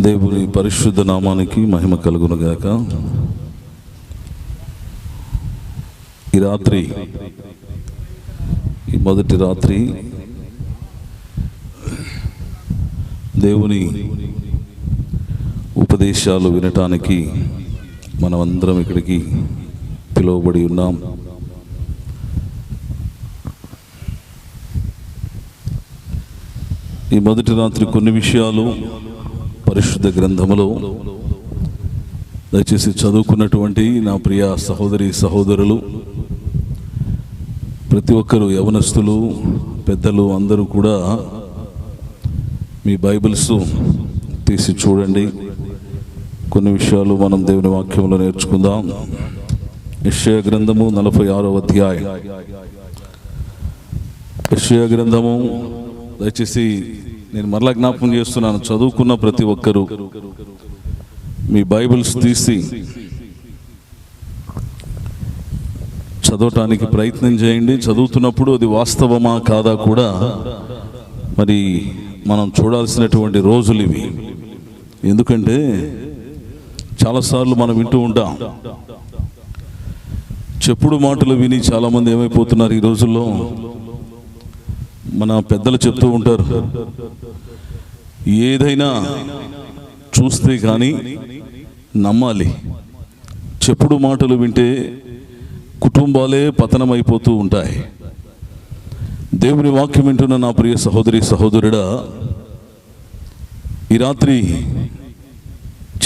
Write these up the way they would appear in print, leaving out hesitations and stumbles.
దేవుని పరిశుద్ధ నామానికి మహిమ కలుగును గాక. ఈ రాత్రి, ఈ మొదటి రాత్రి దేవుని ఉపదేశాలు వినటానికి మనమందరం ఇక్కడికి పిలువబడి ఉన్నాం. ఈ మొదటి రాత్రి కొన్ని విషయాలు పరిశుద్ధ గ్రంథములో దయచేసి చదువుకున్నటువంటి నా ప్రియ సహోదరి సహోదరులు, ప్రతి ఒక్కరు, యవనస్తులు, పెద్దలు అందరూ కూడా మీ బైబిల్స్ తీసి చూడండి. కొన్ని విషయాలు మనం దేవుని వాక్యంలో నేర్చుకుందాం. యెషయా గ్రంథము 46వ అధ్యాయం. యెషయా గ్రంథము, దయచేసి నేను మరలా జ్ఞాపకం చేస్తున్నాను, చదువుకున్న ప్రతి ఒక్కరూ మీ బైబిల్స్ తీసి చదవటానికి ప్రయత్నం చేయండి. చదువుతున్నప్పుడు అది వాస్తవమా కాదా కూడా మరి మనం చూడాల్సినటువంటి రోజులు ఇవి. ఎందుకంటే చాలాసార్లు మనం వింటూ ఉంటాం, చెప్పుడు మాటలు విని చాలామంది ఏమైపోతున్నారు ఈ రోజుల్లో. మన పెద్దలు చెప్తూ ఉంటారు, ఏదైనా చూస్తే కానీ నమ్మాలి. చెప్పుడు మాటలు వింటే కుటుంబాలే పతనమైపోతూ ఉంటాయి. దేవుని వాక్యం వింటున్న నా ప్రియ సహోదరి సహోదరుడా, ఈ రాత్రి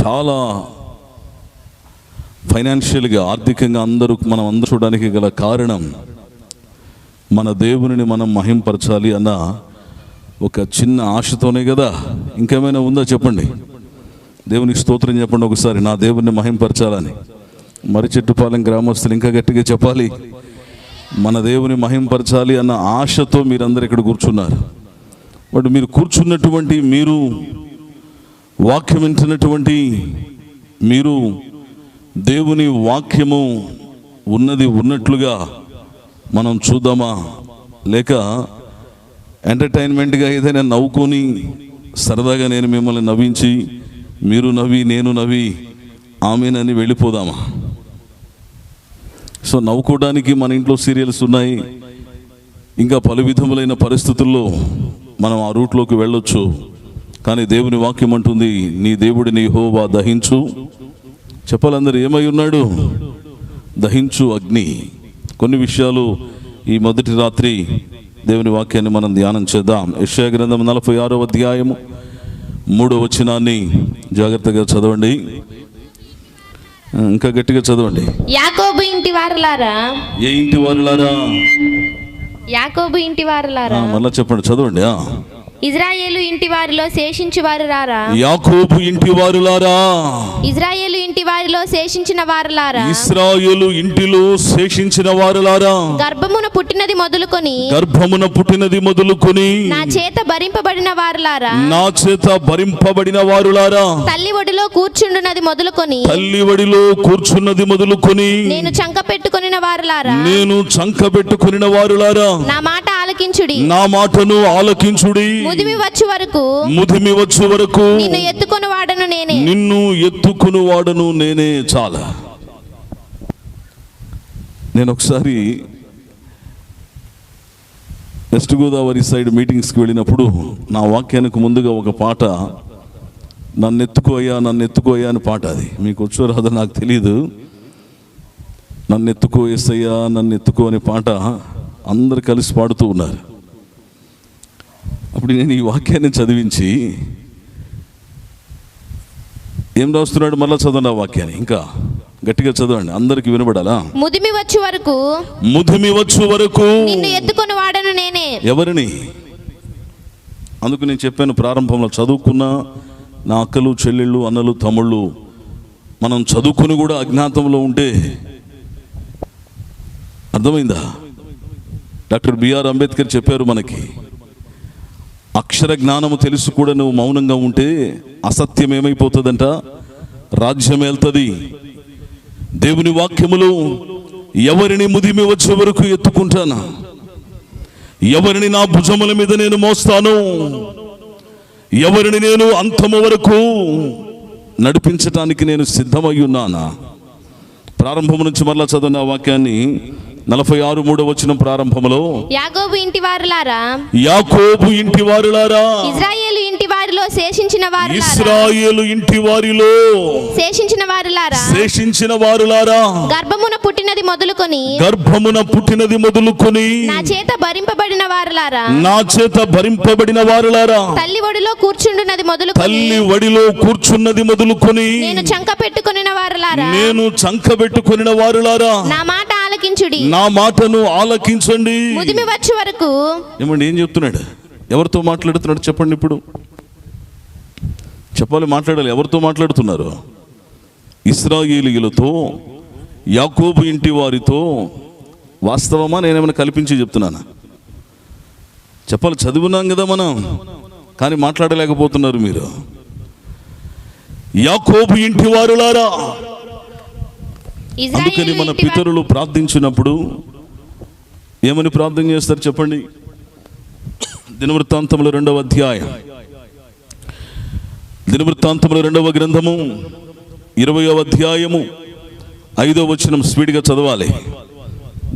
చాలా ఫైనాన్షియల్గా, ఆర్థికంగా మనం అందరూ చూడడానికి గల కారణం మన దేవునిని మనం మహింపరచాలి అన్న ఒక చిన్న ఆశతోనే కదా. ఇంకేమైనా ఉందా చెప్పండి. దేవునికి స్తోత్రం చెప్పండి ఒకసారి, నా దేవుని మహింపరచాలని. మర్రిచెట్టుపాలెం గ్రామస్తులు ఇంకా గట్టిగా చెప్పాలి, మన దేవుని మహింపరచాలి అన్న ఆశతో మీరందరూ ఇక్కడ కూర్చున్నారు. బట్ మీరు కూర్చున్నటువంటి, మీరు వాక్యం వింటున్నటువంటి మీరు, దేవుని వాక్యము ఉన్నది ఉన్నట్లుగా మనం చూద్దామా, లేక ఎంటర్టైన్మెంట్గా ఏదైనా నవ్వుకొని సరదాగా నేను మిమ్మల్ని నవ్వించి మీరు నవ్వి నేను నవ్వి ఆమెనని వెళ్ళిపోదామా? సో నవ్వుకోవడానికి మన ఇంట్లో సీరియల్స్ ఉన్నాయి, ఇంకా పలు విధములైన పరిస్థితుల్లో మనం ఆ రూట్లోకి వెళ్ళొచ్చు. కానీ దేవుని వాక్యం అంటుంది, నీ దేవుడిని యెహోవా దహించు. చెప్పాలందరూ, ఏమై ఉన్నాడు? దహించు అగ్ని. కొన్ని విషయాలు ఈ మొదటి రాత్రి దేవుని వాక్యాన్ని మనం ధ్యానం చేద్దాం. యెషయా గ్రంథం 46వ అధ్యాయము 3వ వచనాన్ని జాగ్రత్తగా చదవండి. ఇంకా గట్టిగా చదవండి. యాకోబు ఇంటి వారలారా. ఏ ఇంటి వారలారా? యాకోబు ఇంటి వారలారా. మళ్ళా చెప్పండి, చదవండి. ఇజ్రాయేలు ఇంటి వారిలో శేషించు వారు రారా. యాకోబు ఇంటి వారులారా. ఇజ్రాయేలు ఇంటి వారిలో శేషించిన వారులారా. ఇశ్రాయేలు ఇంటిలో శేషించిన వారులారా. గర్భమున పుట్టినది మొదలుకొని నా చేత భరింపబడిన వారులారా. నా చేత భరింపబడిన వారులారా. తల్లి ఒడిలో కూర్చుండున్నది మొదలుకొని నేను చంక పెట్టుకొనిన వారులారా. నా మాట ఆలకించుడి. నా మాటను ఆలకించుడి. ముదిమి వచ్చు వరకు నిన్ను ఎత్తుకొని వాడను నేనే. చాలా. నేను ఒకసారి వెస్ట్ గోదావరి సైడ్ మీటింగ్స్కి వెళ్ళినప్పుడు నా వాక్యానికి ముందుగా ఒక పాట, నన్ను ఎత్తుకోయా అని పాట. అది మీకు వచ్చో రాదో నాకు తెలియదు. నన్ను ఎత్తుకో యేసయ్యా, నన్ను ఎత్తుకో అనే పాట అందరు కలిసి పాడుతూ ఉన్నారు. అప్పుడు నేను ఈ వాక్యాన్ని చదివించి, ఏం రాస్తున్నాడు? మళ్ళా చదవండి ఆ వాక్యాన్ని, ఇంకా గట్టిగా చదవండి, అందరికి వినబడాలా. ముదిమి వచ్చు వరకు నిన్ను ఎత్తుకొని వాడను నేనే. ఎవరిని? అందుకు నేను చెప్పాను ప్రారంభంలో, చదువుకున్న నా అక్కలు, చెల్లెళ్ళు, అన్నలు, తమ్ముళ్ళు, మనం చదువుకుని కూడా అజ్ఞాతంలో ఉంటే అర్థమైందా? డాక్టర్ బిఆర్ అంబేద్కర్ చెప్పారు మనకి, అక్షర జ్ఞానము తెలుసు కూడా నువ్వు మౌనంగా ఉంటే అసత్యం ఏమైపోతుందంట? రాజ్యం వెళ్తుంది. దేవుని వాక్యములు, ఎవరిని ముదిమి వచ్చే వరకు ఎత్తుకుంటాను, ఎవరిని నా భుజముల మీద నేను మోస్తాను, ఎవరిని నేను అంతము వరకు నడిపించటానికి నేను సిద్ధమై ఉన్నానా. ప్రారంభం నుంచి మరలా చదివిన వాక్యాన్ని 46:3 ప్రారంభంలో, యాకోబు ఇంటి వారులారా, యాకోబు ఇంటి వారులారా, ఇశ్రాయేలు ఇంటి వారిలో శేషించిన వారులారా, ఇశ్రాయేలు ఇంటి వారిలో శేషించిన వారులారా, శేషించిన వారులారా, గర్భమున పుట్టినది మొదలుకొని నా చేత భరింపబడిన వారులారా, నా చేత భరింపబడిన వారులారా, తల్లి ఒడిలో కూర్చుండున్నది మొదలుకొని నేను చంక పెట్టుకొనిన వారులారా, నా మాట ఆలకించుడి, నా మాటను ఆలకించండి. ముదిమి వచ్చే వరకు. ఏమండి, ఏం చెప్తున్నాడు? ఎవరితో మాట్లాడుతున్నాడు చెప్పండి. ఇప్పుడు చెప్పాలి, మాట్లాడాలి. ఎవరితో మాట్లాడుతున్నారు? ఇశ్రాయేలీయులతో, యాకోబు ఇంటి వారితో. వాస్తవమా? నేనేమైనా కల్పించి చెప్తున్నానా? చెప్పాలి, చదువున్నాం కదా మనం, కానీ మాట్లాడలేకపోతున్నారు మీరు. యాకోబు ఇంటి వారులారా. అందుకని మన పితరులు ప్రార్థించినప్పుడు ఏమని ప్రార్థన చేస్తారు చెప్పండి? దినవృత్తాంతముల 2వ అధ్యాయం, దినవృత్తాంతముల 2వ గ్రంథము 20వ అధ్యాయము 5వ వచనం స్పీడ్గా చదవాలి.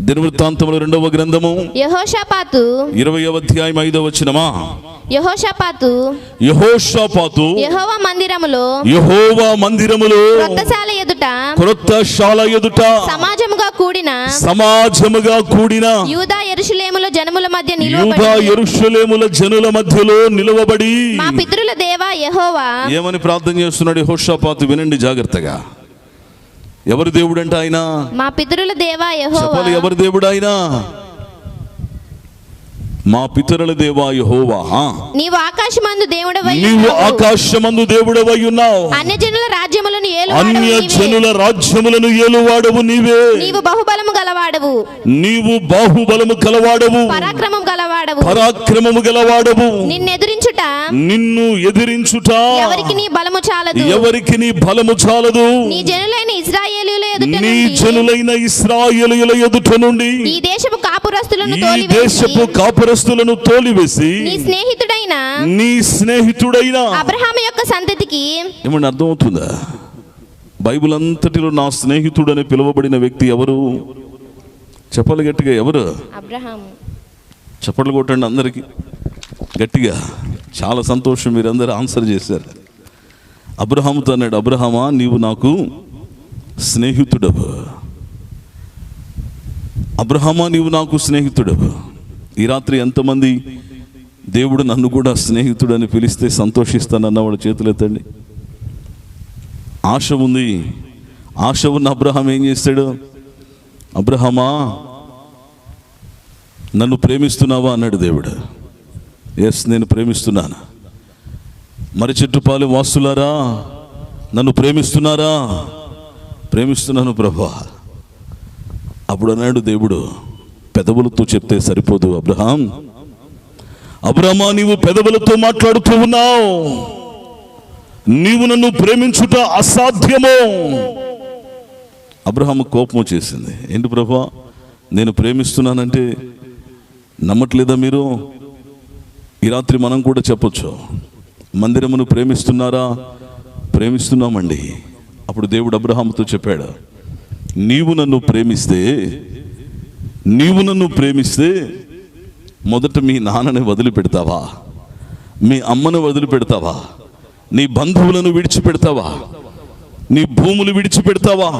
దినవృత్తాంతముల 2వ గ్రంథము యెహోషాపాతు 20వ అధ్యాయం 5వ వచనమా? యెహోషాపాతు యెహోవా మందిరములో క్రొత్త శాల ఎదుట సమాజముగా కూడిన యూదా యెరూషలేముల జనుల మధ్యలో నిలువబడి మా పితరుల దేవా యెహోవా. ఏమని ప్రార్థన చేస్తున్నాడు యెహోషాపాతు? వినండి జాగ్రత్తగా. ఎవరి దేవుడు అంటే ఆయన? మా పితరుల దేవా యెహోవా. ఎవరి దేవుడు ఆయన? మా పితరుల దేవా యెహోవా. నీవు ఆకాశమందు దేవుడవై ఉన్నావు. అన్యజనుల రాజ్యములను ఏలువాడవు నీవే. నీవు బాహుబలము కలవాడవు, పరాక్రమము గలవాడవు. నిన్ను ఎదిరించుట ఎవరికి నీ బలము చాలదు. నీ జనులైన ఇశ్రాయేలీయుల ఎదుట నుండి ఈ దేశపు కాపురస్తులను తోలివేసి నీ స్నేహితుడైన అబ్రహాము యొక్క సంతతికి. ఏమన్నా అర్థమవుతుందా? బైబిల్ అంతటిలో నా స్నేహితుడు అని పిలువబడిన వ్యక్తి ఎవరు? చెప్పాలి గట్టిగా, ఎవరు? అబ్రహాము. చప్పట్లు కొట్టండి అందరికి గట్టిగా. చాలా సంతోషం, మీరందరూ ఆన్సర్ చేశారు. అబ్రహాముతో అన్నాడు, అబ్రహామా నీవు నాకు స్నేహితుడవు. అబ్రహామా నీవు నాకు స్నేహితుడవు. ఈ రాత్రి ఎంతమంది దేవుడు నన్ను కూడా స్నేహితుడని పిలిస్తే సంతోషిస్తానన్నవాడు చేతులు ఎత్తండి. ఆశ ఉంది. ఆశ ఉన్న అబ్రహాం ఏం చేస్తాడు? అబ్రహామా నన్ను ప్రేమిస్తున్నావా అన్నాడు దేవుడు. ఎస్, నేను ప్రేమిస్తున్నాను. మరి చెట్టుపాలెం వాసులారా నన్ను ప్రేమిస్తున్నారా? ప్రేమిస్తున్నాను ప్రభా. అప్పుడు అన్నాడు దేవుడు, పెదవులతో చెప్తే సరిపోదు అబ్రహాం. అబ్రహామా నీవు పెదవులతో మాట్లాడుతూ ఉన్నావు, నీవు నన్ను ప్రేమించుట అసాధ్యము. అబ్రహాము కోపం వచ్చేసింది. ఏంటి ప్రభా, నేను ప్రేమిస్తున్నానంటే నమ్మట్లేదా మీరు? ఈ రాత్రి మనం కూడా చెప్పొచ్చు, మందిరమును ప్రేమిస్తున్నారా? ప్రేమిస్తున్నామండి. అప్పుడు దేవుడు అబ్రహాముతో చెప్పాడు, నీవు నన్ను ప్రేమిస్తే మొదట మీ నాన్నని వదిలిపెడతావా? మీ అమ్మను వదిలిపెడతావా? నీ బంధువులను విడిచిపెడతావా? నీ భూములు విడిచిపెడతావా?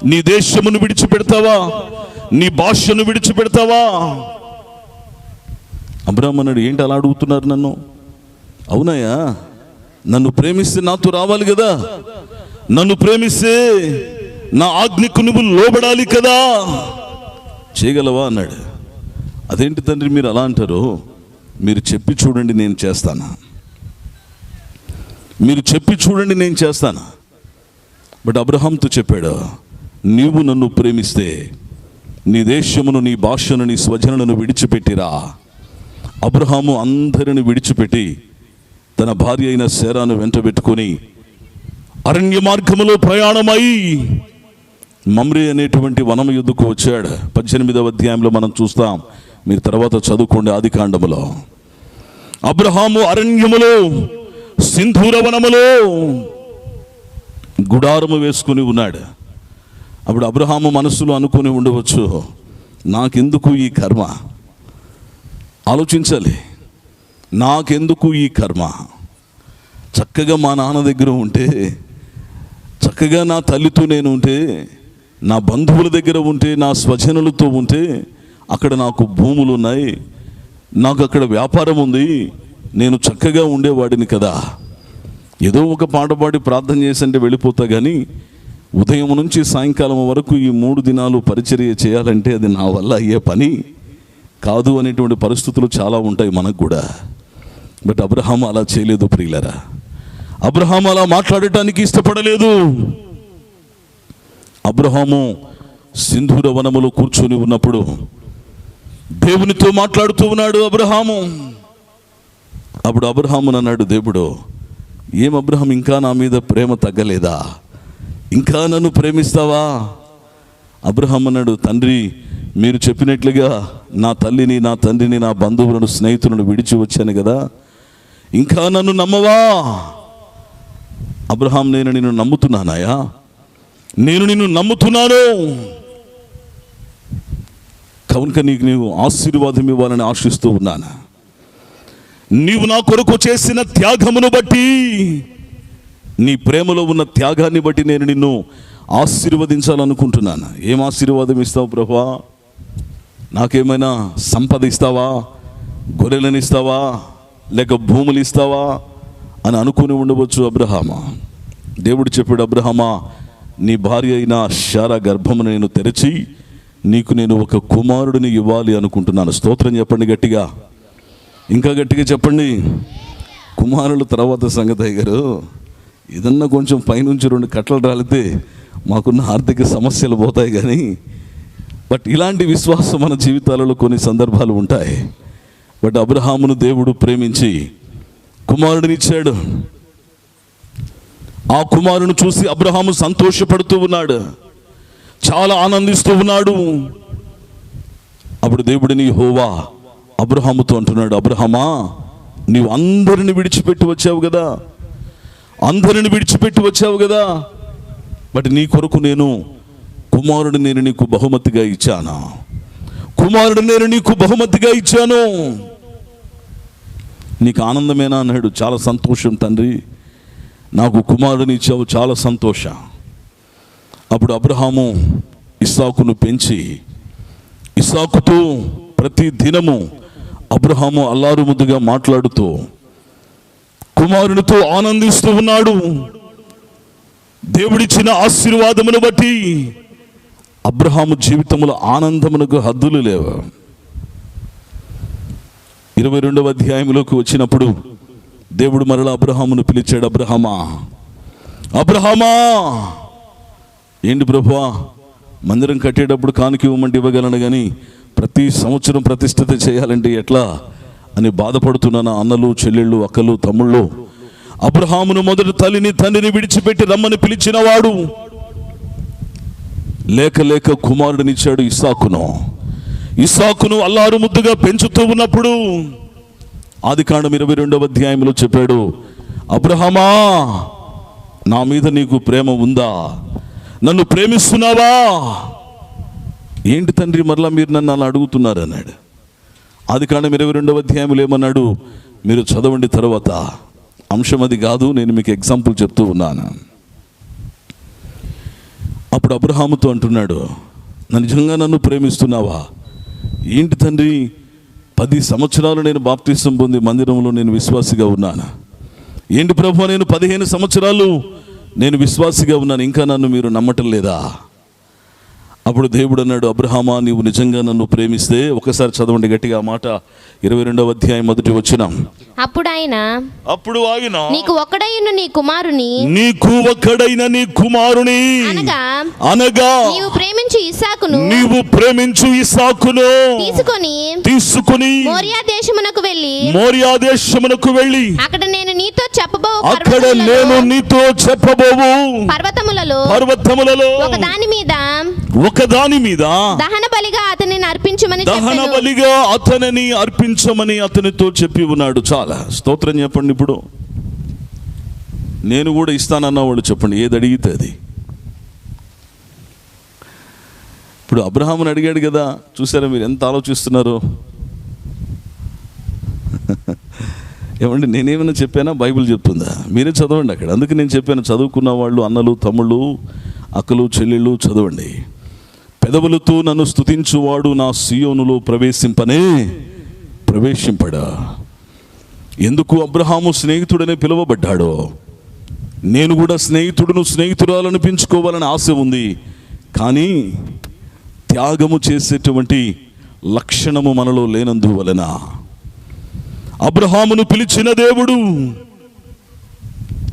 నీ దేశమును విడిచిపెడతావా? నీ భాషను విడిచిపెడతావా? అబ్రహాము అన్నాడు, ఏంటి అలా అడుగుతున్నారు నన్ను? అవునయ్యా, నన్ను ప్రేమిస్తే నాతో రావాలి కదా, నన్ను ప్రేమిస్తే నా ఆజ్ఞకు నువ్వు లోబడాలి కదా, చేయగలవా అన్నాడు. అదేంటి తండ్రి మీరు అలా అంటారు? మీరు చెప్పి చూడండి నేను చేస్తాను, మీరు చెప్పి చూడండి నేను చేస్తాను. బట్ అబ్రహాంతో చెప్పాడు, నీవు నన్ను ప్రేమిస్తే నీ దేశమును, నీ భాషను, నీ స్వజనులను విడిచిపెట్టిరా. అబ్రహాము అందరిని విడిచిపెట్టి తన భార్య అయిన శారాను వెంటబెట్టుకొని అరణ్య మార్గములో ప్రయాణమై మమ్రే అనేటువంటి వనము యుద్ధకు వచ్చాడు. 18వ అధ్యాయంలో మనం చూస్తాం, మీరు తర్వాత చదువుకోండి ఆదికాండములో. అబ్రహాము అరణ్యములో సింధూర వనములో గుడారము వేసుకుని ఉన్నాడు. అప్పుడు అబ్రహాము మనస్సులో అనుకుని ఉండవచ్చు, నాకెందుకు ఈ కర్మ? ఆలోచించాలి, నాకెందుకు ఈ కర్మ? చక్కగా మా నాన్న దగ్గర ఉంటే, చక్కగా నా తల్లితో నేను ఉంటే, నా బంధువుల దగ్గర ఉంటే, నా స్వజనులతో ఉంటే, అక్కడ నాకు భూములు ఉన్నాయి, నాకు అక్కడ వ్యాపారం ఉంది, నేను చక్కగా ఉండేవాడిని కదా. ఏదో ఒక పాట పాడి ప్రార్థన చేసంటే వెళ్ళిపోతా, కానీ ఉదయం నుంచి సాయంకాలం వరకు ఈ 3 దినాలు పరిచర్య చేయాలంటే అది నా వల్ల అయ్యే పని కాదు అనేటువంటి పరిస్థితులు చాలా ఉంటాయి మనకు కూడా. బట్ అబ్రహాము అలా చేయలేదు ప్రియులరా. అబ్రహాము అలా మాట్లాడటానికి ఇష్టపడలేదు. అబ్రహాము సింధూర వనములో కూర్చొని ఉన్నప్పుడు దేవునితో మాట్లాడుతూ ఉన్నాడు అబ్రహాము. అప్పుడు అబ్రహామును అన్నాడు దేవుడు, ఏం అబ్రహాం, ఇంకా నా మీద ప్రేమ తగ్గలేదా? ఇంకా నన్ను ప్రేమిస్తావా? అబ్రహాం అన్నాడు, తండ్రి మీరు చెప్పినట్లుగా నా తల్లిని, నా తండ్రిని, నా బంధువులను, స్నేహితులను విడిచి వచ్చాను కదా, ఇంకా నన్ను నమ్మవా? అబ్రహాం, నేను నిన్ను నమ్ముతున్నానాయా, నేను నిన్ను నమ్ముతున్నాను, కనుక నీవు ఆశీర్వాదం ఇవ్వాలని ఆశిస్తూ ఉన్నాను. నీవు నా కొరకు చేసిన త్యాగమును బట్టి, నీ ప్రేమలో ఉన్న త్యాగాన్ని బట్టి నేను నిన్ను ఆశీర్వదించాలనుకుంటున్నాను. ఏం ఆశీర్వాదం ఇస్తావు ప్రభువా? నాకేమైనా సంపద ఇస్తావా? గొర్రెలను ఇస్తావా? లేక భూములు ఇస్తావా అని అనుకుని ఉండవచ్చు అబ్రహామా. దేవుడు చెప్పాడు, అబ్రహామా, నీ భార్య అయిన శారా గర్భమును నేను తెరచి నీకు నేను ఒక కుమారుడిని ఇవ్వాలి అనుకుంటున్నాను. స్తోత్రం చెప్పండి గట్టిగా, ఇంకా గట్టిగా చెప్పండి. కుమారుల తర్వాత సంగతి అయ్యారు, ఏదన్నా కొంచెం పైనుంచి 2 కట్టలు రాలితే మాకున్న ఆర్థిక సమస్యలు పోతాయి, కానీ బట్ ఇలాంటి విశ్వాసం మన జీవితాలలో కొన్ని సందర్భాలు ఉంటాయి. బట్ అబ్రహామును దేవుడు ప్రేమించి కుమారుడినిచ్చాడు. ఆ కుమారుని చూసి అబ్రహాము సంతోషపడుతూ ఉన్నాడు, చాలా ఆనందిస్తూ ఉన్నాడు. అప్పుడు దేవుడిని యెహోవా అబ్రహాముతో అంటున్నాడు, అబ్రహామా, నీవు అందరిని విడిచిపెట్టి వచ్చావు కదా, అందరిని విడిచిపెట్టి వచ్చావు కదా, బట్ నీ కొరకు నేను కుమారుడు నేను నీకు బహుమతిగా ఇచ్చాను, కుమారుడు నేను నీకు బహుమతిగా ఇచ్చాను. నీకు ఆనందమేనా అన్నాడు. చాలా సంతోషం తండ్రి, నాకు కుమారుడిని ఇచ్చావు, చాలా సంతోషం. అప్పుడు అబ్రహాము ఇస్సాకును పెంచి, ఇస్సాకుతో ప్రతి దినము అబ్రహాము అల్లారు ముద్దుగా మాట్లాడుతూ కుమారునితో ఆనందిస్తూ ఉన్నాడు. దేవుడిచ్చిన ఆశీర్వాదమును బట్టి అబ్రహాము జీవితంలో ఆనందమునకు హద్దులు లేవు. 22వ అధ్యాయంలోకి వచ్చినప్పుడు దేవుడు మరలా అబ్రహామును పిలిచాడు, అబ్రహామా, అబ్రహామా. ఏంటి ప్రభువా, మందిరం కట్టేటప్పుడు కానుక ఇవ్వమంటే ఇవ్వగలను, కానీ ప్రతి సంవత్సరం ప్రతిష్ఠిత చేయాలంటే ఎట్లా అని బాధపడుతున్నాను. అన్నలు, చెల్లెళ్ళు, అక్కలు, తమ్ముళ్ళు, అబ్రహామును మొదటి తల్లిని తండ్రిని విడిచిపెట్టి రమ్మని పిలిచిన వాడు లేక లేక కుమారుడినిచ్చాడు ఇస్సాకును. ఇస్సాకును అల్లారు ముద్దుగా పెంచుతూ ఉన్నప్పుడు ఆదికాండం 22వ అధ్యాయంలో చెప్పాడు, అబ్రహామా, నా మీద నీకు ప్రేమ ఉందా? నన్ను ప్రేమిస్తున్నావా? ఏంటి తండ్రి మరలా మీరు నన్ను అలా అడుగుతున్నారు అన్నాడు. ఆదికాండం 22వ అధ్యాయంలో ఏమన్నాడు మీరు చదవండి, తర్వాత అంశం అది కాదు, నేను మీకు ఎగ్జాంపుల్ చెప్తూ ఉన్నాను. అప్పుడు అబ్రహాముతో అంటున్నాడు, నిజంగా నన్ను ప్రేమిస్తున్నావా? ఏంటి తండ్రి, 10 సంవత్సరాలు నేను బాప్తిసం పొంది మందిరంలో నేను విశ్వాసిగా ఉన్నాను. ఏంటి ప్రభు, నేను 15 సంవత్సరాలు నేను విశ్వాసిగా ఉన్నాను, ఇంకా నన్ను మీరు నమ్మటం లేదా? అప్పుడు దేవుడు అన్నాడు, అబ్రహామా, నీవు నిజంగా నన్ను ప్రేమిస్తే, ఒకసారి చదవండి గట్టిగా ఆ మాట, 22వ అధ్యాయం 1వ వచనం. అప్పుడు ఆయన నీకు ఒక్కడైన నీ కుమారుని అనగా నీవు ప్రేమించు ఇస్సాకును తీసుకొని మోరియా దేశమునకు వెళ్ళి అక్కడ నేను నీతో చెప్పబోవు పర్వతములలో ఒకదాని మీద దహన బలిగా అతనిని అర్పించమని అతనితో చెప్పి ఉన్నాడు. చాలా స్తోత్రం చెప్పండి. ఇప్పుడు నేను కూడా ఇస్తానన్న వాళ్ళు చెప్పండి, ఏది అడిగితే అది. ఇప్పుడు అబ్రహాముని అడిగాడు కదా, చూసారా మీరు ఎంత ఆలోచిస్తున్నారు? ఏమండి నేనేమైనా చెప్పానా? బైబిల్ చెప్తుందా? మీరే చదవండి అక్కడ. అందుకే నేను చెప్పాను, చదువుకున్న వాళ్ళు, అన్నలు, తమ్ముళ్ళు, అక్కలు, చెల్లెళ్ళు చదవండి. పెదవులతో నన్ను స్తుతించువాడు నా సియోనులో ప్రవేశింపడా. ఎందుకు అబ్రహాము స్నేహితుడనే పిలువబడ్డాడో, నేను కూడా స్నేహితురాలను పెంచుకోవాలని ఆశ ఉంది. కానీ త్యాగము చేసేటువంటి లక్షణము మనలో లేనందువలన అబ్రహామును పిలిచిన దేవుడు,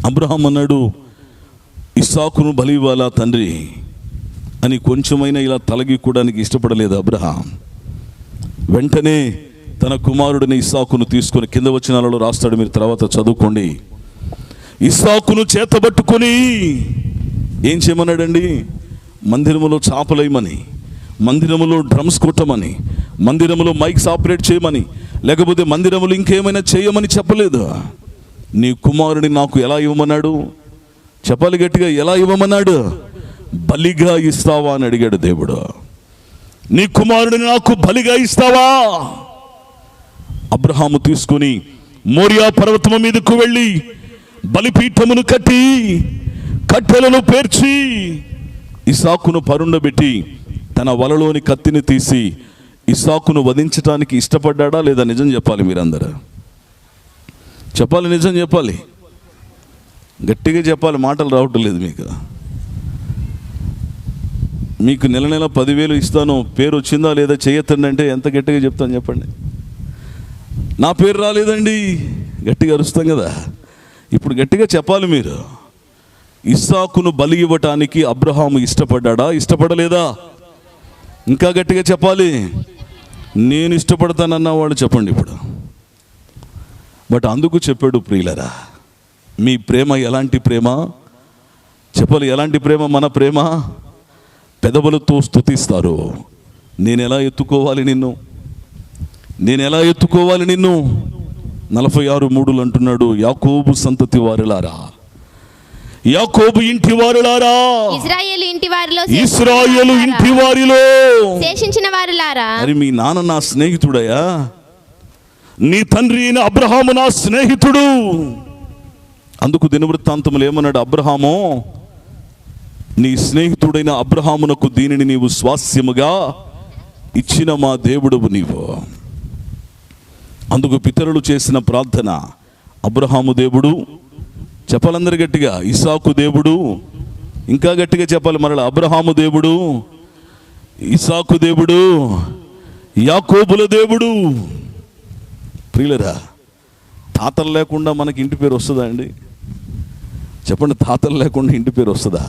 అబ్రహాం అన్నాడు, ఇస్సాకును బలి ఇవ్వాలా తండ్రి అని కొంచెమైనా ఇలా తలగిక్కోవడానికి ఇష్టపడలేదు అబ్రహాం. వెంటనే తన కుమారుడిని ఇస్సాకును తీసుకొని, కింద వచనాలలో రాస్తాడు, మీరు తర్వాత చదువుకోండి. ఇస్సాకును చేతబట్టుకొని ఏం చేయమన్నాడండి? మందిరములో చాపలేయమని, మందిరములో డ్రమ్స్ కొట్టమని, మందిరములో మైక్స్ ఆపరేట్ చేయమని, లేకపోతే మందిరములు ఇంకేమైనా చేయమని చెప్పలేదు. నీ కుమారుని నాకు ఎలా ఇవ్వమన్నాడు? చెప్పాలి గట్టిగా, ఎలా ఇవ్వమన్నాడు? బలిగా ఇస్తావా అని అడిగాడు దేవుడు. నీ కుమారుడిని నాకు బలిగా ఇస్తావా? అబ్రహాము తీసుకుని మోరియా పర్వతము మీదకు వెళ్ళి బలిపీఠమును కట్టి కట్టెలను పేర్చి ఇస్సాకును పరుండబెట్టి తన వలలోని కత్తిని తీసి ఇస్సాకును వధించడానికి ఇష్టపడ్డా లేదా? నిజం చెప్పాలి మీరందరూ, చెప్పాలి, నిజం చెప్పాలి, గట్టిగా చెప్పాలి. మాటలు రావటం లేదు మీకు నెల 10,000 ఇస్తాను, పేరు వచ్చిందా లేదా చేయొద్దండి అంటే ఎంత గట్టిగా చెప్తాను చెప్పండి? నా పేరు రాలేదండి, గట్టిగా అరుస్తాం కదా. ఇప్పుడు గట్టిగా చెప్పాలి మీరు. ఇస్సాకును బలి ఇవ్వటానికి అబ్రహాము ఇష్టపడ్డా, ఇష్టపడలేదా? ఇంకా గట్టిగా చెప్పాలి. నేను ఇష్టపడతానన్న వాళ్ళు చెప్పండి ఇప్పుడు. బట్ అందుకు చెప్పాడు, ప్రియులరా, మీ ప్రేమ ఎలాంటి ప్రేమ చెప్పాలి. ఎలాంటి ప్రేమ? మన ప్రేమ పెదవులతో స్తుతిస్తారు. నేను ఎలా ఎత్తుకోవాలి నిన్ను? 46:3 అంటున్నాడు, యాకోబు సంతతి వారులారా, యాకోబు ఇంటి వారులారా, ఇశ్రాయేలు ఇంటి వారిలో శేషించిన వారులారా. మరి మీ నాన్న నా స్నేహితుడయా? నీ తండ్రి అయిన అబ్రహాము నా స్నేహితుడు. అందుకు దినవృత్తాంతములు ఏమన్నాడు? అబ్రహాము, నీ స్నేహితుడైన అబ్రహామునకు దీనిని నీవు స్వాస్యముగా ఇచ్చిన మా దేవుడవు నీవు. అందుకు పితరులు చేసిన ప్రార్థన, అబ్రహాము దేవుడు, చెప్పాలందరూ గట్టిగా, ఇస్సాకు దేవుడు, ఇంకా గట్టిగా చెప్పాలి మరలా, అబ్రహాము దేవుడు, ఇస్సాకు దేవుడు, యాకోబుల దేవుడు. ప్రియులరా, తాతలు లేకుండా మనకి ఇంటి పేరు వస్తుందా అండి? చెప్పండి, తాతలు లేకుండా ఇంటి పేరు వస్తుందా?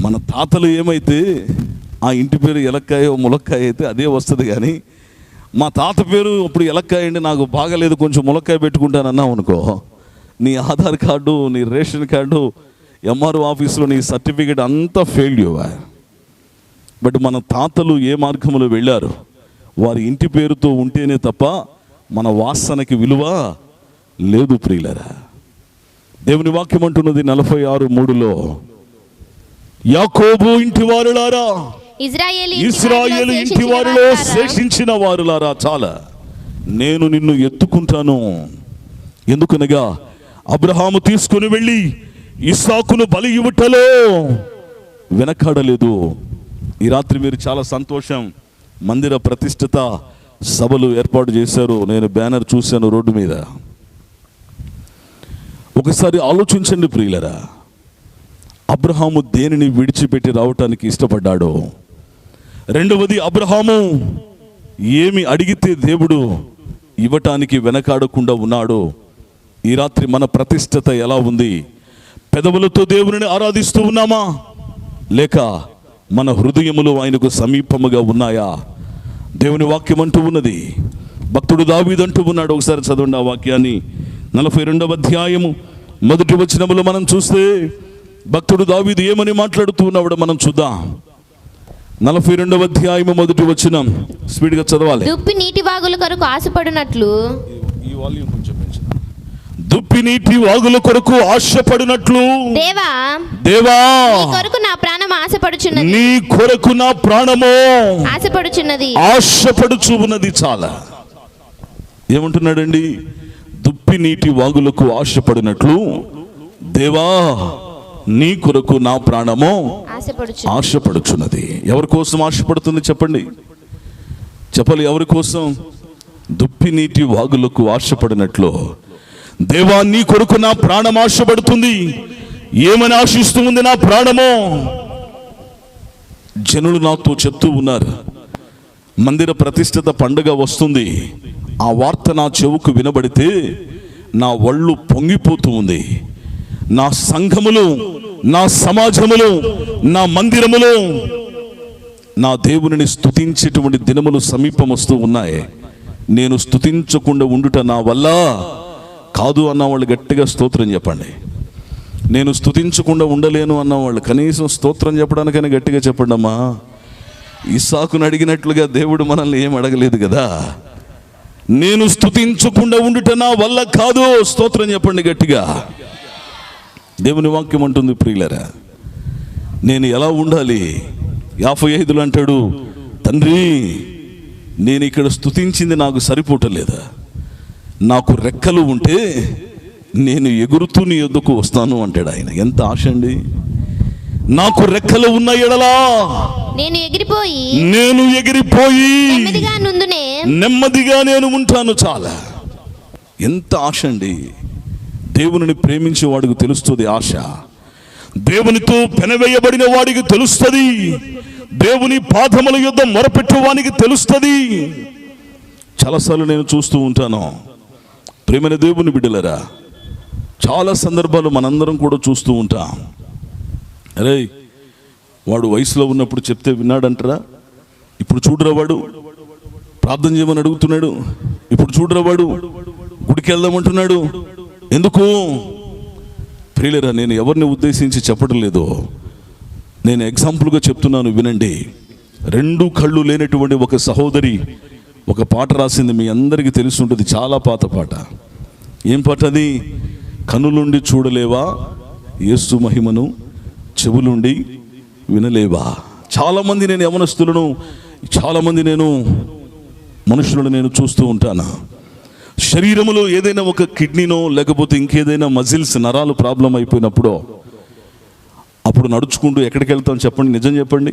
మన తాతలు ఏమైతే ఆ ఇంటి పేరు ఎలక్కాయో ములక్కాయ అయితే అదే వస్తుంది. కానీ మా తాత పేరు అప్పుడు ఎలక్కాయ అండి, నాకు బాగాలేదు, కొంచెం ములక్కాయ పెట్టుకుంటానన్నావు అనుకో, నీ ఆధార్ కార్డు, నీ రేషన్ కార్డు, ఎంఆర్ఓ ఆఫీసులో నీ సర్టిఫికేట్ అంతా ఫెయిల్యూర్. బట్ మన తాతలు ఏ మార్గంలో వెళ్ళారు, వారి ఇంటి పేరుతో ఉంటేనే తప్ప మన వాసనకి విలువ లేదు. ప్రియులరా, దేవుని వాక్యం అంటున్నది 46:3, యాకోబు ఇంటి వారులారా, ఇశ్రాయేలు ఇంటి వారిలో శేషించిన వారులారా, చాలా నేను నిన్ను ఎత్తుకుంటాను. ఎందుకనగా అబ్రహాము తీసుకుని వెళ్ళి ఇస్సాకును బలి ఇవ్వటలో వెనకాడలేదు. ఈ రాత్రి మీరు చాలా సంతోషం, మందిర ప్రతిష్ఠిత సభలు ఏర్పాటు చేశారు. నేను బ్యానర్ చూశాను రోడ్డు మీద. ఒకసారి ఆలోచించండి ప్రియులరా, అబ్రహాము దేనిని విడిచిపెట్టి రావటానికి ఇష్టపడ్డాడో. రెండవది, అబ్రహాము ఏమి అడిగితే దేవుడు ఇవ్వటానికి వెనకాడకుండా ఉన్నాడో. ఈ రాత్రి మన ప్రతిష్ఠత ఎలా ఉంది? పెదవులతో దేవుని ఆరాధిస్తూ ఉన్నామా, లేక మన హృదయములు ఆయనకు సమీపముగా ఉన్నాయా? దేవుని వాక్యం అంటూ ఉన్నది, భక్తుడు దావీదు అంటూ ఉన్నాడు. ఒకసారి చదవండి ఆ వాక్యాన్ని. 42వ అధ్యాయము 1వ వచనములో మనం చూస్తే భక్తుడు దావీదు ఏమని మాట్లాడుతూ ఉన్నాడు మనం చూద్దాం. 42వ అధ్యాయము 1వ వచనం, స్పీడ్గా చదవాలి. దుప్పి నీటి వాగుల కొరకు ఆశపడినట్లు, ఈ వాల్యూమ్ కొంచెం పెంచు. దుప్పి దుప్పి నీటి వాగుల కొరకు ఆశపడినట్లు దేవా దేవా నీ కొరకు నా ప్రాణం ఆశపడుచున్నది. నీ కొరకు నా ప్రాణము ఆశపడుచున్నది. ఆశపడుచు ఉన్నది. చాలా ఏమంటున్నాడండి? దుప్పి నీటి వాగులకు ఆశపడినట్లు దేవా నీ కొరకు నా ప్రాణము ఆశపడుచున్నది. ఎవరి కోసం ఆశపడుతుంది చెప్పండి? చెప్పాలి, ఎవరి కోసం? దుప్పి నీటి వాగులకు ఆశపడినట్లు దేవా నీ కొరకు నా ప్రాణం ఆశపడుతుంది. ఏమని ఆశిస్తూ ఉంది నా ప్రాణము? జనులు నాతో చెప్తూ ఉన్నారు, మందిర ప్రతిష్ఠిత పండుగ వస్తుంది. ఆ వార్త నా చెవుకు వినబడితే నా ఒళ్ళు పొంగిపోతూ ఉంది. నా సంఘములు, నా సమాజములు, నా మందిరములు నా దేవునిని స్తుతించేటువంటి దినములు సమీపం వస్తూ ఉన్నాయి. నేను స్తుతించకుండా ఉండుట నా వల్ల కాదు అన్నవాళ్ళు గట్టిగా స్తోత్రం చెప్పండి. నేను స్తుతించకుండా ఉండలేను అన్నవాళ్ళు కనీసం స్తోత్రం చెప్పడానికైనా గట్టిగా చెప్పండి అమ్మా. ఇస్సాకును అడిగినట్లుగా దేవుడు మనల్ని ఏం అడగలేదు కదా. నేను స్తుతించకుండా ఉండుట నా వల్ల కాదు. స్తోత్రం చెప్పండి గట్టిగా. దేవుని వాక్యం అంటుంది, ప్రియులరా, నేను ఎలా ఉండాలి? 55 అంటాడు, తండ్రి నేను ఇక్కడ స్తుతించింది నాకు సరిపోవటలేదా? నాకు రెక్కలు ఉంటే నేను ఎగురుతూ నీ యొద్దకు వస్తాను అంటాడు ఆయన. ఎంత ఆశ అండి! నాకు రెక్కలు ఉన్న ఎడలా నేను ఎగిరిపోయి నెమ్మదిగా నేను ఉంటాను. చాలా ఎంత ఆశ అండి! దేవునిని ప్రేమించే వాడికి తెలుస్తుంది ఆశ. దేవునితో పెనవేయబడిన వాడికి తెలుస్తుంది. దేవుని పాదముల యొద్ద మొరపెట్టు వానికి తెలుస్తుంది. చాలాసార్లు నేను చూస్తూ ఉంటాను, ప్రేమైన దేవుని బిడ్డలరా, చాలా సందర్భాలు మనందరం కూడా చూస్తూ ఉంటాం. అరే వాడు వయసులో ఉన్నప్పుడు చెప్తే విన్నాడంటారా? ఇప్పుడు చూడరా వాడు ప్రార్థన చేయమని అడుగుతున్నాడు. ఇప్పుడు చూడరా వాడు గుడికి వెళ్దామంటున్నాడు. ఎందుకు? ప్రియులరా, నేను ఎవరిని ఉద్దేశించి చెప్పడం లేదు, నేను ఎగ్జాంపుల్గా చెప్తున్నాను, వినండి. 2 కళ్ళు లేనటువంటి ఒక సహోదరి ఒక పాట రాసింది, మీ అందరికీ తెలిసి ఉంటుంది, చాలా పాత పాట. ఏం పాట అది? కనులుండి చూడలేవా యేసు మహిమను, చెవులుండి వినలేవా. చాలామంది నేను యవనస్తులను, చాలామంది నేను మనుషులను నేను చూస్తూ ఉంటాను. శరీరములో ఏదైనా ఒక కిడ్నీనో లేకపోతే ఇంకేదైనా మజిల్స్ నరాలు ప్రాబ్లం అయిపోయినప్పుడు అప్పుడు నడుచుకుంటూ ఎక్కడికి వెళ్తాం చెప్పండి? నిజం చెప్పండి.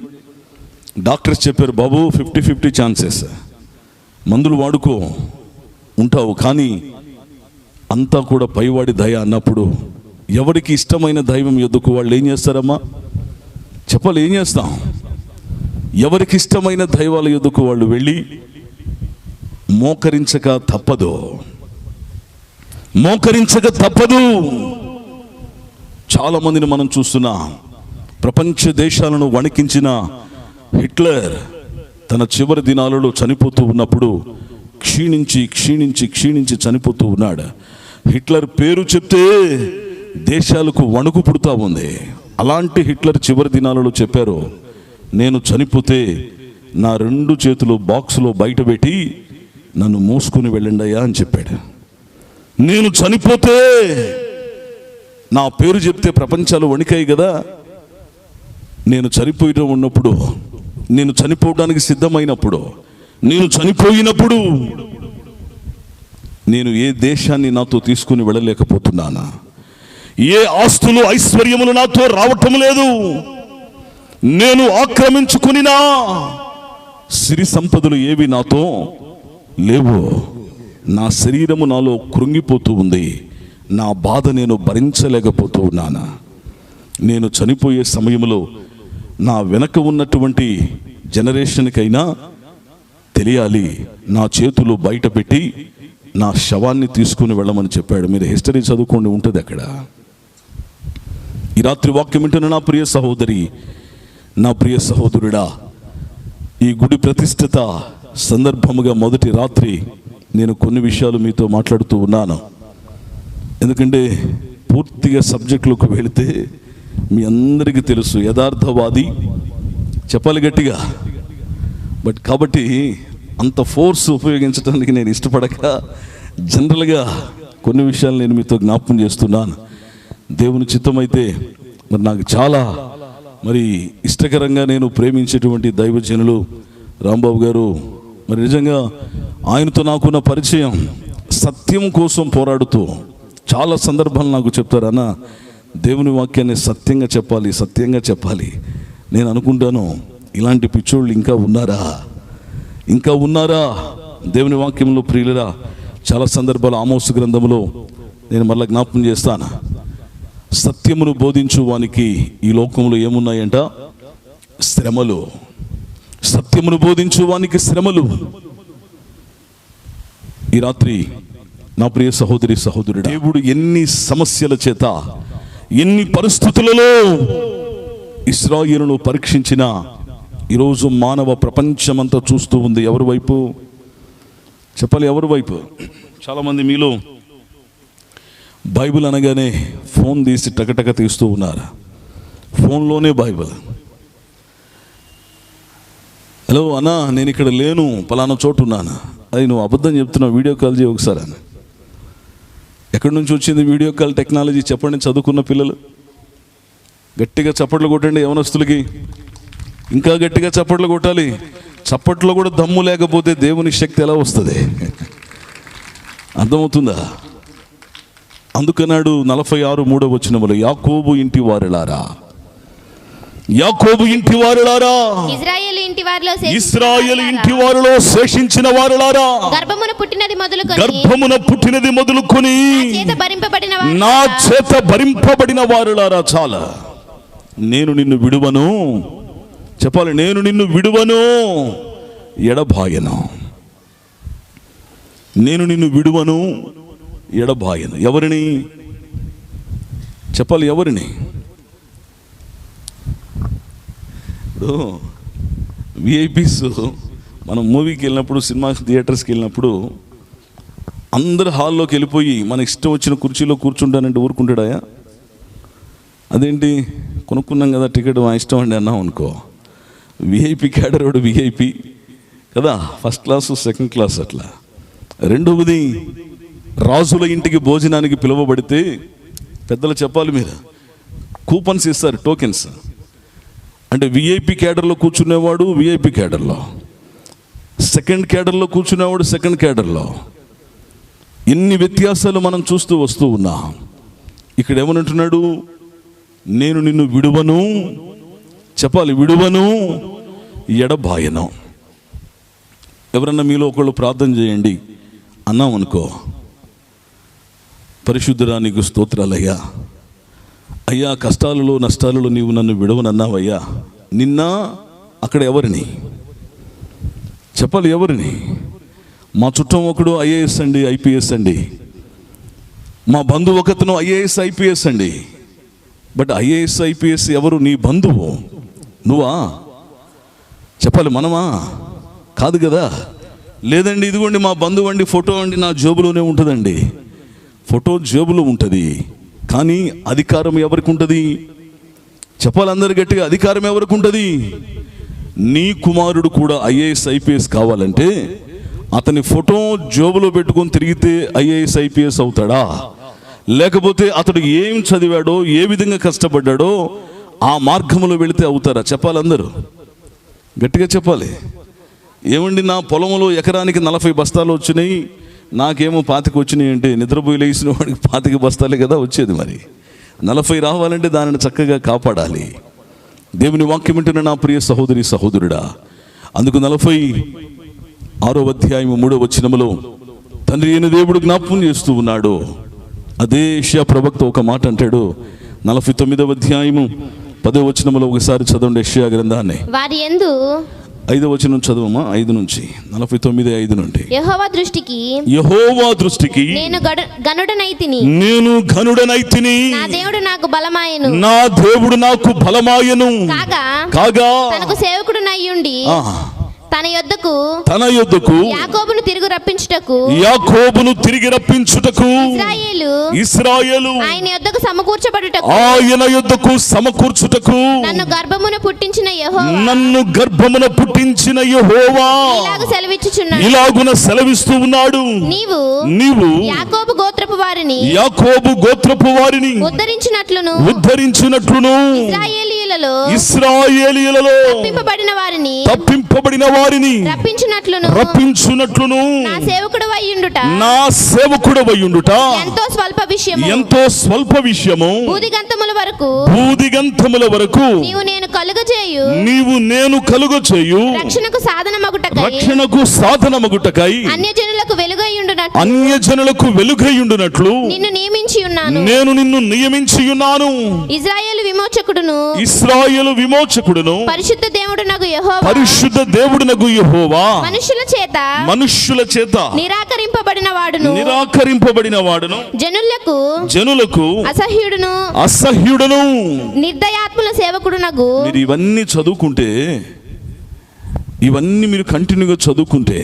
డాక్టర్స్ చెప్పారు, బాబు 50-50 ఛాన్సెస్, మందులు వాడుకో ఉంటావు. కానీ అంతా కూడా పైవాడి దయ అన్నప్పుడు ఎవరికి ఇష్టమైన దైవం యొద్దకు వాళ్ళు ఏం చేస్తారమ్మా? చెప్పాలి, ఏం చేస్తాం? ఎవరికి ఇష్టమైన దైవాల యొద్దకు వాళ్ళు వెళ్ళి మోకరించక తప్పదు. చాలా మందిని మనం చూస్తున్నాం. ప్రపంచ దేశాలను వణికించిన హిట్లర్ తన చివరి దినాలలో చనిపోతూ ఉన్నప్పుడు క్షీణించి చనిపోతూ ఉన్నాడు. హిట్లర్ పేరు చెప్తే దేశాలకు వణుకు పుడుతూ ఉంది. అలాంటి హిట్లర్ చివరి దినాలలో చెప్పారు, నేను చనిపోతే నా 2 చేతులు బాక్సులో బయట పెట్టి నన్ను మోసుకుని వెళ్ళండి అయ్యా అని చెప్పాడు. నేను చనిపోతే నా పేరు చెప్తే ప్రపంచాలు వణికాయి కదా. నేను చనిపోయిన ఉన్నప్పుడు, నేను చనిపోవడానికి సిద్ధమైనప్పుడు, నేను చనిపోయినప్పుడు నేను ఏ దేశాన్ని నాతో తీసుకుని వెళ్ళలేకపోతున్నానా? ఏ ఆస్తులు ఐశ్వర్యములు నాతో రావటం లేదు. నేను ఆక్రమించుకునినా సిరి సంపదలు ఏవి నాతో లేవు. నా శరీరము నాలో కృంగిపోతూ ఉంది. నా బాధ నేను భరించలేకపోతూ ఉన్నానా? నేను చనిపోయే సమయంలో నా వెనక ఉన్నటువంటి జనరేషన్కైనా తెలియాలి, నా చేతులు బయట పెట్టి నా శవాన్ని తీసుకుని వెళ్ళమని చెప్పాడు. మీరు హిస్టరీ చదువుకోండి, ఉంటుంది అక్కడ. ఈ రాత్రి వాక్యం వింటున్న నా ప్రియ సహోదరి, నా ప్రియ సహోదరుడా, ఈ గుడి ప్రతిష్ఠిత సందర్భముగా మొదటి రాత్రి నేను కొన్ని విషయాలు మీతో మాట్లాడుతూ ఉన్నాను. ఎందుకంటే పూర్తిగా సబ్జెక్టులకు వెళితే మీ అందరికీ తెలుసు, యథార్థవాది చెప్పాలి గట్టిగా. కాబట్టి అంత ఫోర్స్ ఉపయోగించడానికి నేను ఇష్టపడక జనరల్గా కొన్ని విషయాలు నేను మీతో జ్ఞాపకం చేస్తున్నాను. దేవుని చిత్తమైతే మరి నాకు చాలా మరి ఇష్టకరంగా నేను ప్రేమించేటువంటి దైవజనులు రాంబాబు గారు, మరి నిజంగా ఆయనతో నాకున్న పరిచయం, సత్యం కోసం పోరాడుతూ చాలా సందర్భాలు నాకు చెప్తారు, అన్న దేవుని వాక్యాన్ని సత్యంగా చెప్పాలి. నేను అనుకుంటాను, ఇలాంటి పిచ్చోళ్ళు ఇంకా ఉన్నారా దేవుని వాక్యంలో. ప్రియులరా, చాలా సందర్భాలు ఆమోసు గ్రంథంలో నేను మళ్ళీ జ్ఞాపకం చేస్తాను. సత్యమును బోధించు వానికి ఈ లోకంలో ఏమున్నాయంట? శ్రమలు. సత్యమును బోధించు వానికి శ్రమలు. ఈ రాత్రి నా ప్రియ సహోదరి సహోదరుడు, దేవుడు ఎన్ని సమస్యల చేత, ఎన్ని పరిస్థితులలో ఇశ్రాయేలును పరీక్షించిన ఈరోజు మానవ ప్రపంచమంతా చూస్తూ ఉంది. ఎవరి వైపు చెప్పాలి? ఎవరి వైపు? చాలామంది మీలో బైబిల్ అనగానే ఫోన్ తీసి టకటక తీస్తూ ఉన్నారు. ఫోన్లోనే బైబిల్. హలో అన్నా, నేను ఇక్కడ లేను, పలానా చోటు ఉన్నాను. అది నువ్వు అబద్ధం చెప్తున్నావు, వీడియో కాల్ చేయి ఒకసారి అని. ఎక్కడి నుంచి వచ్చింది వీడియో కాల్ టెక్నాలజీ? చెప్పండి. చదువుకున్న పిల్లలు గట్టిగా చప్పట్లు కొట్టండి. యవనస్తులకి ఇంకా గట్టిగా చప్పట్లు కొట్టాలి. చప్పట్లో కూడా దమ్ము లేకపోతే దేవుని శక్తి ఎలా వస్తుంది? అర్థమవుతుందా? అందుకన్నాడు 46:3 యాకోబు ఇంటి వారులారా, ఇశ్రాయేలు ఇంటి వారిలో శేషించిన వారులారా, గర్భమున పుట్టినది మొదలుకొని నా చేత భరింపబడిన వారులారా, చాలా నేను నిన్ను విడువను. చెప్పాలి, నేను నిన్ను విడువను, ఎడబాయను. నేను నిన్ను విడువను, ఎడబాయను. ఎవరిని చెప్పాలి? ఎవరిని? ఇప్పుడు విఐపీస్ మనం మూవీకి వెళ్ళినప్పుడు, సినిమా థియేటర్స్కి వెళ్ళినప్పుడు అందరు హాల్లోకి వెళ్ళిపోయి మన ఇష్టం వచ్చిన కుర్చీలో కూర్చుంటానంటే ఊరుకుంటాడాయా? అదేంటి, కొనుక్కున్నాం కదా టికెట్, మా ఇష్టం అండి అన్నాం అనుకో. విఐపి క్యాడర్ వాడు విఐపి కదా, ఫస్ట్ క్లాసు సెకండ్ క్లాస్ అట్లా. రెండవది, రాజుల ఇంటికి భోజనానికి పిలువబడితే పెద్దలు చెప్పాలి, మీరు కూపన్స్ ఇస్తారు, టోకెన్స్. అంటే విఐపి క్యాడర్లో కూర్చునేవాడు విఐపి క్యాడర్లో, సెకండ్ క్యాడర్లో కూర్చునేవాడు సెకండ్ క్యాడర్లో. ఎన్ని వ్యత్యాసాలు మనం చూస్తూ వస్తూ ఉన్నాం. ఇక్కడ ఏమనంటున్నాడు? నేను నిన్ను విడువను, చెప్పాలి, విడువను, ఎడబాయను. ఎవరన్నా మీలో ఒకళ్ళు ప్రార్థన చేయండి అన్నాం అనుకో, పరిశుద్ధుడా నీకు స్తోత్రాలయ్యా, అయ్యా కష్టాలలో నష్టాలలో నీవు నన్ను విడవనన్నావయ్యా. నిన్న అక్కడ ఎవరిని చెప్పాలి? ఎవరిని? మా చుట్టం ఒకడు ఐఏఎస్ అండి, ఐపీఎస్ అండి. మా బంధువు ఒకతను ఐఏఎస్ ఐపీఎస్ అండి. బట్ ఐఏఎస్ ఐపీఎస్ ఎవరు? నీ బంధువు. నువ్వా? చెప్పాలి, మనమా? కాదు కదా. లేదండి, ఇదిగోండి మా బంధువు అండి, ఫోటో అండి నా జేబులోనే ఉంటుందండి. ఫోటో జేబులో ఉంటుంది, కానీ అధికారం ఎవరికి ఉంటుంది? చెప్పాలి అందరు గట్టిగా, అధికారం ఎవరికి ఉంటుంది? నీ కుమారుడు కూడా ఐఏఎస్ ఐపీఎస్ కావాలంటే అతని ఫోటో జేబులో పెట్టుకొని తిరిగితే ఐఏఎస్ ఐపీఎస్ అవుతాడా? లేకపోతే అతడు ఏం చదివాడో, ఏ విధంగా కష్టపడ్డాడో ఆ మార్గంలో వెళితే అవుతారా? చెప్పాలి అందరూ గట్టిగా చెప్పాలి. ఏమండి, నా పొలంలో ఎకరానికి 40 బస్తాలు వచ్చినాయి, నాకేమో 25 వచ్చినాయి అంటే నిద్రపోయి లేచిన వాడికి 25 బస్తాలే కదా వచ్చేది. మరి 40 రావాలంటే దానిని చక్కగా కాపాడాలి. దేవుని వాక్యం వింటున్న నా ప్రియ సహోదరి సహోదరుడా, అందుకు 46:3 తండ్రి అయిన దేవుడు జ్ఞాపకం చేస్తూ ఉన్నాడు. అదే యెషయా ప్రవక్త ఒక మాట అంటాడు. 49:10 ఒకసారి చదవండి యెషయా గ్రంథాన్ని. వారి యందు 5వ వచనం చదవమా, 5 నుంచి 49:5 నుండి. యెహోవా దృష్టికి నేను ఘనుడనైతిని, నా దేవుడు నాకు బలమాయెను కాగా తనకు సేవకుడునయ్యుండి తన యొద్దకు యాకోబును తిరిగి రప్పించుటకు ఇశ్రాయేలు ఆయన యొద్దకు సమకూర్చుటకు నన్ను గర్భమున పుట్టించిన యెహోవా ఇలాగున సెలవిస్తూ ఉన్నాడు. నీవు యాకోబు గోత్రపు వారిని ఉద్ధరించినట్లును ఇశ్రాయేలీయులలో తప్పింపబడిన వారిని రప్పించునట్లును నా సేవకుడవయ్యుండుట ఎంతో స్వల్ప విషయము. భూదిగంతముల వరకు నీవు నేను కలుగచేయు రక్షణకు సాధనమగుటకై అన్యజనులకు వెలుగైయుండునట్లు నేను నిన్ను నియమించి ఉన్నాను. ఇశ్రాయేలు విమోచకుడును పరిశుద్ధ దేవుడునగు యెహోవా మనుష్యుల చేత నిరాకరింపబడిన వాడును జనులకు అసహ్యుడును నిర్దయాత్ముల సేవకుడునగు. మీరు ఇవన్నీ చదువుకుంటే, ఇవన్నీ మీరు కంటిన్యూగా చదువుకుంటే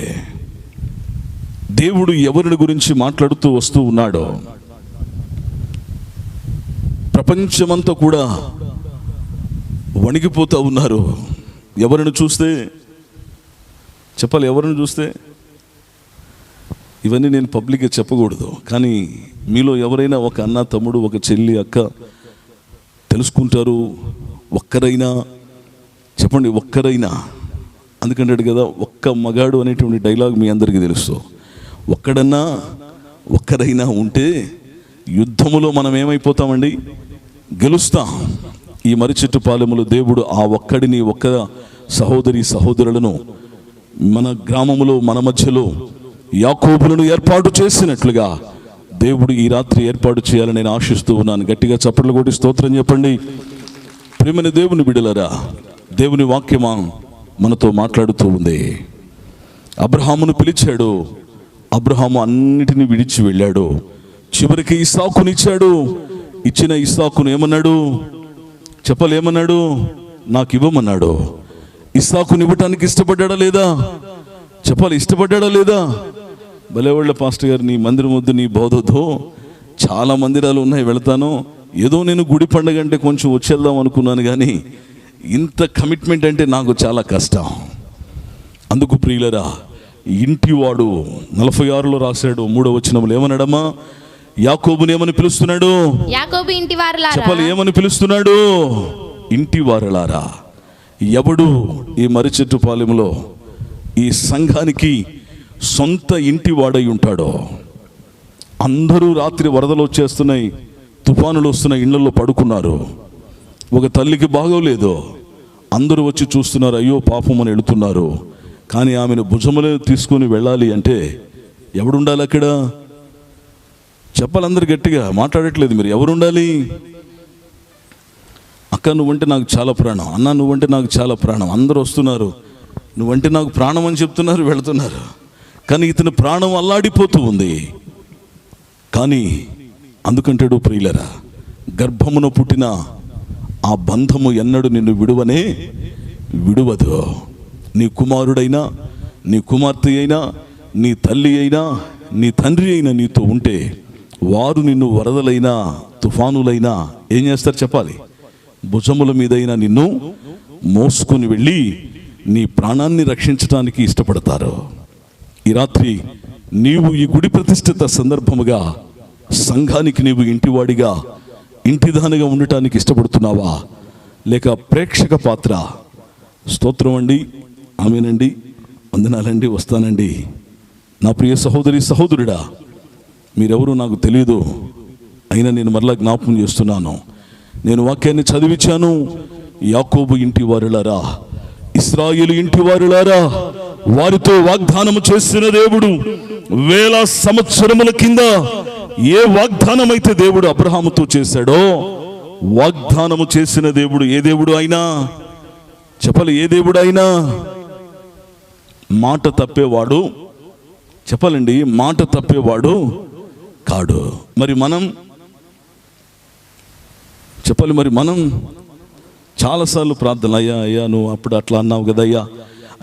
దేవుడు ఎవరిని గురించి మాట్లాడుతూ వస్తూ ఉన్నాడో ప్రపంచమంతా కూడా వణికిపోతూ ఉన్నారు. ఎవరిని చూస్తే చెప్పాలి, ఎవరిని చూస్తే ఇవన్నీ నేను పబ్లిక్గా చెప్పకూడదు, కానీ మీలో ఎవరైనా ఒక అన్న, తమ్ముడు, ఒక చెల్లి, అక్క తెలుసుకుంటారు. ఒక్కరైనా చెప్పండి, ఒక్కరైనా. అందుకంటాడు కదా, ఒక్క మగాడు అనేటువంటి డైలాగ్ మీ అందరికీ తెలుసు. ఒక్కరైనా ఉంటే యుద్ధములో మనం ఏమైపోతామండి? గెలుస్తాం. ఈ మరిచెట్టు పాలెములో దేవుడు ఆ ఒక్కడిని, ఒక్క సహోదరులను మన గ్రామములో, మన మధ్యలో యాకోబులను ఏర్పాటు చేసినట్లుగా దేవుడు ఈ రాత్రి ఏర్పాటు చేయాలని నేను ఆశిస్తూ ఉన్నాను. గట్టిగా చప్పట్లు కొట్టి స్తోత్రం చెప్పండి. ప్రియమైన దేవుని బిడ్డలారా, దేవుని వాక్యమా మనతో మాట్లాడుతూ ఉంది. అబ్రహామును పిలిచాడు, అబ్రహాము అన్నిటినీ విడిచి వెళ్ళాడు. చివరికి ఇస్సాకునిచ్చాడు. ఇచ్చిన ఇస్సాకును ఏమన్నాడు? చెప్పలేమన్నాడు? నాకు ఇవ్వమన్నాడు. ఇస్సాకుని ఇవ్వటానికి ఇష్టపడ్డా లేదా? చెప్పాలి, ఇష్టపడ్డా లేదా? భలేవాళ్ళ పాస్టర్ గారు, నీ మందిరం వద్దు, నీ బోధతో చాలా మందిరాలు ఉన్నాయి, వెళతాను. ఏదో నేను గుడి పండగ అంటే కొంచెం వచ్చేద్దాం అనుకున్నాను, కానీ ఇంత కమిట్మెంట్ అంటే నాకు చాలా కష్టం. అందుకు ప్రియులరా, ఇంటివాడు 46లో రాశాడు 3వ వచనంలో ఏమన్నాడమ్మా? యాకోబుని ఏమని పిలుస్తున్నాడు? చెప్పాలి, ఏమని పిలుస్తున్నాడు? ఇంటివారలారా. ఎవడు ఈ మరిచెట్టు పాలెంలో ఈ సంఘానికి సొంత ఇంటి వాడై ఉంటాడో? అందరూ రాత్రి వరదలు వచ్చేస్తున్నాయి, తుఫానులు వస్తున్నాయి, ఇళ్లలో పడుకున్నారు. ఒక తల్లికి బాగోలేదు, అందరూ వచ్చి చూస్తున్నారు, అయ్యో పాపం అని వెళుతున్నారు. కానీ ఆమెను భుజములో తీసుకొని వెళ్ళాలి అంటే ఎవడుండాలి అక్కడ? చెప్పాలి, అందరు గట్టిగా మాట్లాడట్లేదు మీరు. ఎవరుండాలి? అక్క నువ్వంటే నాకు చాలా ప్రాణం, అన్న నువ్వంటే నాకు చాలా ప్రాణం. అందరూ వస్తున్నారు, నువ్వంటే నాకు ప్రాణం అని చెప్తున్నారు, వెళుతున్నారు. కానీ ఇతని ప్రాణం అల్లాడిపోతూ ఉంది. కానీ అందుకంటాడు, ప్రియులరా, గర్భమున పుట్టిన ఆ బంధము ఎన్నడూ నిన్ను విడువదు. నీ కుమారుడైనా, నీ కుమార్తె అయినా, నీ తల్లి అయినా, నీ తండ్రి అయినా నీతో ఉంటే వారు నిన్ను వరదలైనా తుఫానులైనా ఏం చేస్తారు చెప్పాలి? భుజముల మీదైనా నిన్ను మోసుకొని వెళ్ళి నీ ప్రాణాన్ని రక్షించడానికి ఇష్టపడతారు. ఈ రాత్రి నీవు ఈ గుడి ప్రతిష్ఠిత సందర్భముగా సంఘానికి నీవు ఇంటివాడిగా, ఇంటిదానిగా ఉండటానికి ఇష్టపడుతున్నావా, లేక ప్రేక్షక పాత్ర? స్తోత్రం అండి, ఆమేనండి, వందనాలండి, వస్తానండి. నా ప్రియ సహోదరి సహోదరుడా, మీరెవరూ నాకు తెలియదు, అయినా నేను మరలా జ్ఞాపకం చేస్తున్నాను. నేను వాక్యాన్ని చదివించాను. యాకోబు ఇంటి వారులారా, ఇశ్రాయేలు ఇంటి వారులారా, వారితో వాగ్దానము చేసిన దేవుడు వేల సంవత్సరముల కింద ఏ వాగ్దానం అయితే దేవుడు అబ్రహాముతో చేశాడో, వాగ్దానము చేసిన దేవుడు ఏ దేవుడు అయినా చెప్పాలి, ఏ దేవుడు అయినా మాట తప్పేవాడు, చెప్పాలండి, మాట తప్పేవాడు కాడు. మరి మనం చెప్పాలి, మరి మనం చాలాసార్లు ప్రార్థన, అయ్యా అయ్యా నువ్వు అప్పుడు అట్లా అన్నావు కదయ్యా,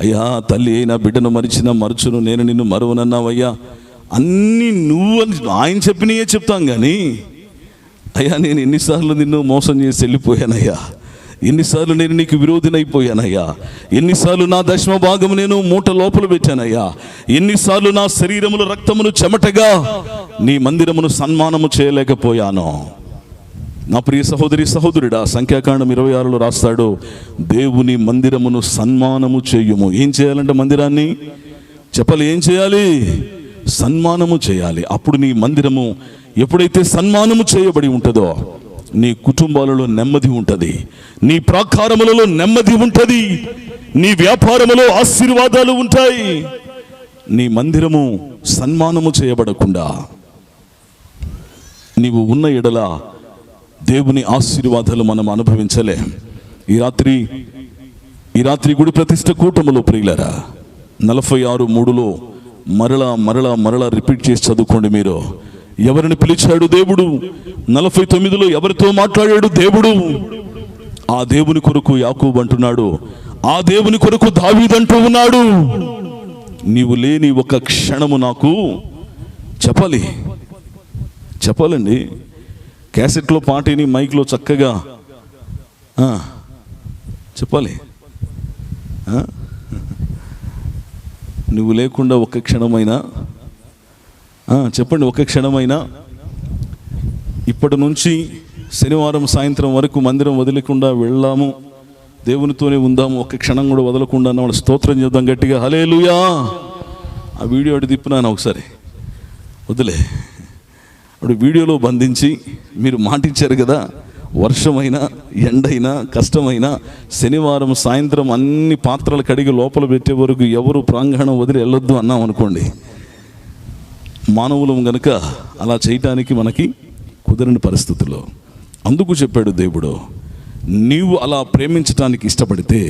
అయ్యా తల్లి అయినా బిడ్డను మరిచినా మరచును, నేను నిన్ను మరువనన్నావయ్యా, అన్నీ నువ్వు అని ఆయన చెప్పినయే చెప్తాం. కానీ అయ్యా నేను ఎన్నిసార్లు నిన్ను మోసం చేసి వెళ్ళిపోయానయ్యా, ఎన్నిసార్లు నేను నీకు విరోధినైపోయానయ్యా, ఎన్నిసార్లు నా దశమ భాగం నేను మూట లోపల పెట్టానయ్యా, ఎన్నిసార్లు నా శరీరములు రక్తమును చెమటగా నీ మందిరమును సన్మానము చేయలేకపోయాను. నా ప్రియ సహోదరి సహోదరుడా, సంఖ్యాకాండం 26లో రాస్తాడు, దేవుని మందిరమును సన్మానము చేయుము. ఏం చేయాలంటే మందిరాన్ని చెప్పాలి, ఏం చేయాలి? సన్మానము చేయాలి. అప్పుడు నీ మందిరము ఎప్పుడైతే సన్మానము చేయబడి ఉంటుందో నీ కుటుంబాలలో నెమ్మది ఉంటుంది, నీ ప్రాకారములలో నెమ్మది ఉంటుంది, నీ వ్యాపారములో ఆశీర్వాదాలు ఉంటాయి. నీ మందిరము సన్మానము చేయబడకుండా నీవు ఉన్న ఎడల దేవుని ఆశీర్వాదాలు మనం అనుభవించలే. ఈ రాత్రి గుడి ప్రతిష్ఠ కూటములో ప్రియులరా 46:3 మరలా రిపీట్ చేసి చదువుకోండి. మీరు ఎవరిని పిలిచాడు దేవుడు? 49లో ఎవరితో మాట్లాడాడు దేవుడు? ఆ దేవుని కొరకు యాకోబు అంటున్నాడు, ఆ దేవుని కొరకు దావీదు అంటూ ఉన్నాడు, నీవు లేని ఒక క్షణము నాకు చెప్పాలండి. క్యాసెట్లో పాటని మైక్లో చక్కగా చెప్పాలి. నువ్వు లేకుండా ఒక్క క్షణమైనా చెప్పండి, ఒక్క క్షణమైనా ఇప్పటి నుంచి శనివారం సాయంత్రం వరకు మందిరం వదిలేకుండా వెళ్ళాము, దేవునితోనే ఉందాము, ఒక్క క్షణం కూడా వదలకుండా వాళ్ళు స్తోత్రం చేద్దాం గట్టిగా, హల్లెలూయా. ఆ వీడియో అటు తిప్పినాను ఒకసారి, వదిలే అప్పుడు వీడియోలో బంధించి మీరు మాటిచ్చారు కదా, వర్షమైనా ఎండైనా కష్టమైనా శనివారం సాయంత్రం అన్ని పాత్రలు కడిగి లోపల పెట్టే వరకు ఎవరు ప్రాంగణం వదిలి వెళ్ళొద్దు అన్నాం అనుకోండి, మానవులం గనుక అలా చేయటానికి మనకి కుదరని పరిస్థితుల్లో. అందుకు చెప్పాడు దేవుడు, నీవు అలా ప్రేమించటానికి ఇష్టపడితే,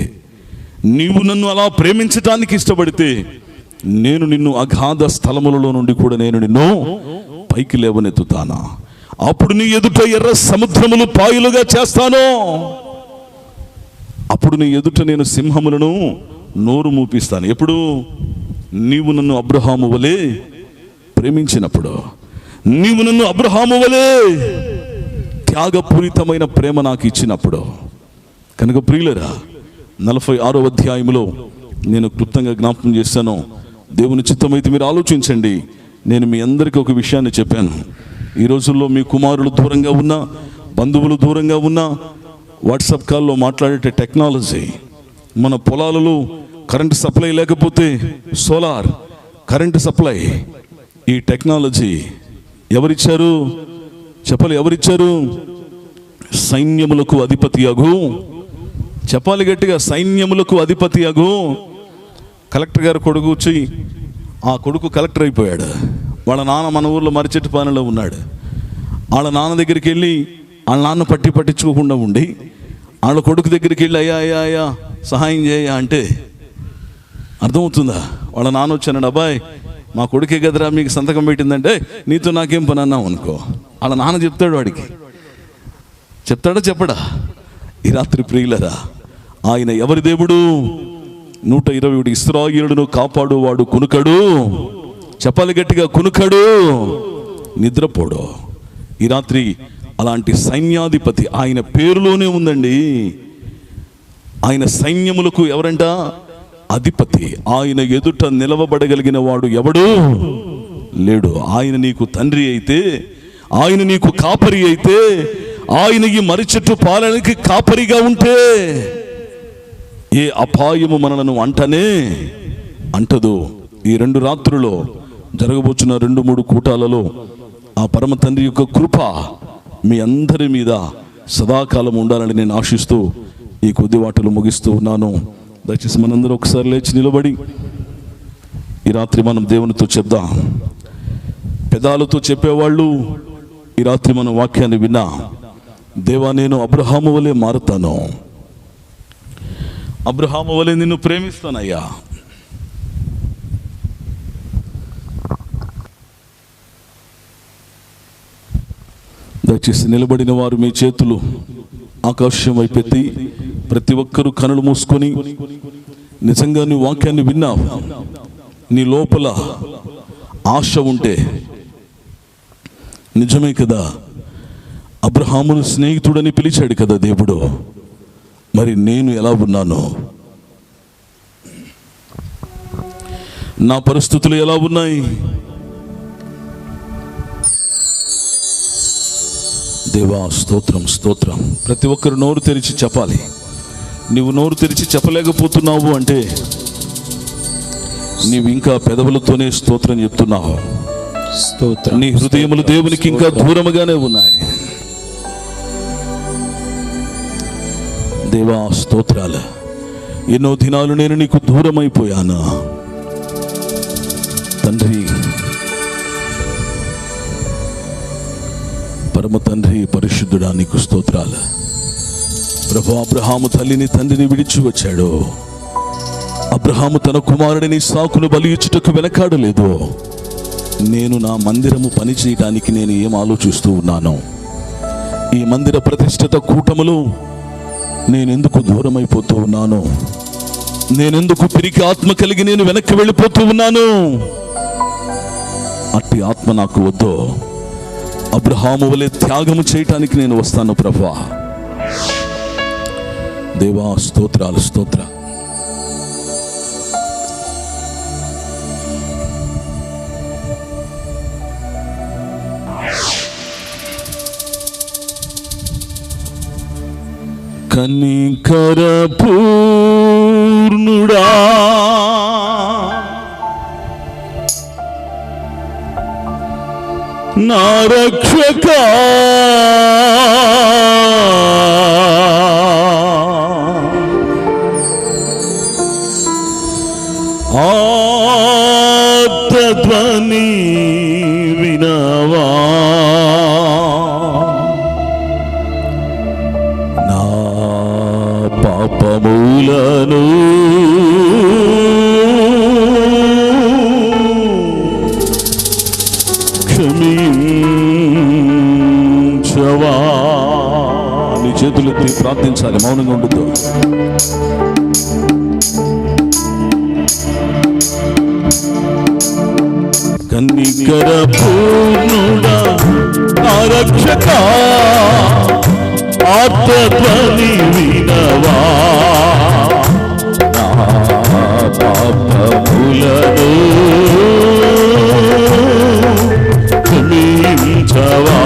నీవు నన్ను అలా ప్రేమించటానికి ఇష్టపడితే నేను నిన్ను అగాధ స్థలములలో నుండి కూడా నేను నిన్ను పైకి లేవనెత్తుతానా, అప్పుడు నీ ఎదుట ఎర్ర సముద్రములు పాయలుగా చేస్తాను, అప్పుడు నీ ఎదుట నేను సింహములను నోరు మూపిస్తాను. ఎప్పుడు? నీవు నన్ను అబ్రహాము వలె ప్రేమించినప్పుడు, నీవు నన్ను అబ్రహాము వలె త్యాగపూరితమైన ప్రేమ నాకు ఇచ్చినప్పుడు. కనుక ప్రియులరా 46వ అధ్యాయంలో నేను క్లుప్తంగా జ్ఞాపకం చేశాను. దేవుని చిత్తమైతే మీరు ఆలోచించండి. నేను మీ అందరికీ ఒక విషయాన్ని చెప్పాను. ఈ రోజుల్లో మీ కుమారులు దూరంగా ఉన్నా, బంధువులు దూరంగా ఉన్నా, వాట్సాప్ కాల్లో మాట్లాడే టెక్నాలజీ, మన పొలాలలో కరెంటు సప్లై లేకపోతే సోలార్ కరెంటు సప్లై, ఈ టెక్నాలజీ ఎవరిచ్చారు చెప్పాలి? ఎవరిచ్చారు? సైన్యములకు అధిపతి అగు, చెప్పాలి గట్టిగా, సైన్యములకు అధిపతి అగు. కలెక్టర్ గారు కొడుకు వచ్చి, ఆ కొడుకు కలెక్టర్ అయిపోయాడు, వాళ్ళ నాన్న మన ఊర్లో మరిచెట్టు పాలనలో ఉన్నాడు. వాళ్ళ నాన్న దగ్గరికి వెళ్ళి వాళ్ళ నాన్న పట్టించుకోకుండా ఉండి వాళ్ళ కొడుకు దగ్గరికి వెళ్ళి అయ్యా సహాయం చేయ అంటే అర్థమవుతుందా? వాళ్ళ నాన్న వచ్చాడు, అబ్బాయి మా కొడుకే కదరా మీకు సంతకం పెట్టిందంటే నీతో నాకేం పని అన్నావు అనుకో, వాళ్ళ నాన్న చెప్తాడు, వాడికి చెప్తాడా చెప్పడా? ఈ రాత్రి ప్రియులరా, ఆయన ఎవరి దేవుడు? 121 ఇశ్రాయేలును కాపాడువాడు కునుకడు, చెప్పాలి గట్టిగా, కునుకడు, నిద్రపోడు. ఈ రాత్రి అలాంటి సైన్యాధిపతి ఆయన పేరులోనే ఉందండి. ఆయన సైన్యములకు ఎవరంట? అధిపతి. ఆయన ఎదుట నిలవబడగలిగిన వాడు ఎవడు లేడు. ఆయన నీకు తండ్రి అయితే, ఆయన నీకు కాపరి అయితే, ఆయన ఈ మరిచెట్టు పాలనకి కాపరిగా ఉంటే ఏ అపాయము మనలను అంటదు. ఈ 2 రాత్రుల్లో జరగబోచున్న 2-3 కూటాలలో ఆ పరమ తండ్రి యొక్క కృప మీ అందరి మీద సదాకాలం ఉండాలని నేను ఆశిస్తూ ఈ కొద్ది వాటిలో ముగిస్తూ ఉన్నాను. దయచేసి మనందరూ ఒకసారి లేచి నిలబడి ఈ రాత్రి మనం దేవునితో చెప్దాం. పెదాలతో చెప్పేవాళ్ళు ఈ రాత్రి మనం వాక్యాన్ని విన్నా, దేవా నేను అబ్రహాము వలె మారుతాను, అబ్రహాము వలె నిన్ను ప్రేమిస్తానయ్యా. దయచేసి నిలబడిన వారు మీ చేతులు ఆకాశం వైపెత్తి ప్రతి ఒక్కరూ కనులు మూసుకొని నిజంగా నీ వాక్యాన్ని విన్నావు, నీ లోపల ఆశ ఉంటే నిజమే కదా, అబ్రహామును స్నేహితుడని పిలిచాడు కదా దేవుడు. మరి నేను ఎలా ఉన్నాను? నా పరిస్థితులు ఎలా ఉన్నాయి? దేవా స్తోత్రం, స్తోత్రం. ప్రతి ఒక్కరు నోరు తెరిచి చెప్పాలి. నీవు నోరు తెరిచి చెప్పలేకపోతున్నావు అంటే నీవు ఇంకా పెదవులతోనే స్తోత్రం చెప్తున్నావు. స్తోత్రం. నీ హృదయములు దేవునికి ఇంకా దూరముగానే ఉన్నాయి. దేవా స్తోత్రాలు. ఎన్నో దినాలు నేను నీకు దూరమైపోయాను తండ్రి. పరమ తండ్రి, పరిశుద్ధుడా, నీకు స్తోత్రాలు. ప్రభు, అబ్రహాము తల్లిని తండ్రిని విడిచి వచ్చాడు. అబ్రహాము తన కుమారుడిని ఇస్సాకును బలి ఇచ్చుటకు వెనకాడలేదు. నేను నా మందిరము పని చేయడానికి నేను ఏం ఆలోచిస్తూ ఉన్నాను? ఈ మందిర ప్రతిష్ఠిత కూటములో నేనెందుకు దూరమైపోతూ ఉన్నాను? నేనెందుకు పిరికి ఆత్మ కలిగి నేను వెనక్కి వెళ్ళిపోతూ ఉన్నాను? అట్టి ఆత్మ నాకు వద్దు. అబ్రహాము వలె త్యాగము చేయటానికి నేను వస్తాను ప్రభువా. దేవా స్తోత్రాలు, స్తోత్ర. కనికర పూర్ణుడా, నా రక్షకా, ఆర్తధ్వని వినవా, నా పాపములను క్షమించవా. నీ చేతులెత్తి ప్రార్థించాలి, మౌనంగా ఉండదు. కనికర పూర్ణుడా, నా రక్షకా, ఆర్తధ్వని వినవా, నా పాపములను క్షమించవా.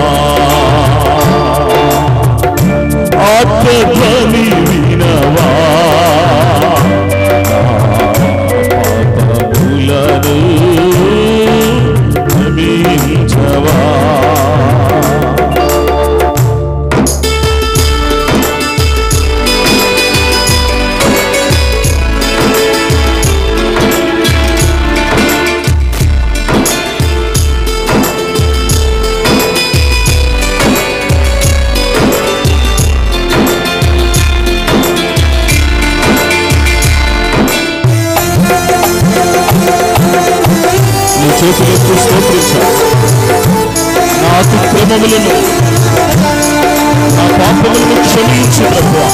ఆర్తధ్వని వినవా, నా పాపములను క్షమించవా. చేతులెత్తి స్తోత్రించాలి. నా అతిక్రమములను, నా పాపములను క్షమించు ప్రభువా.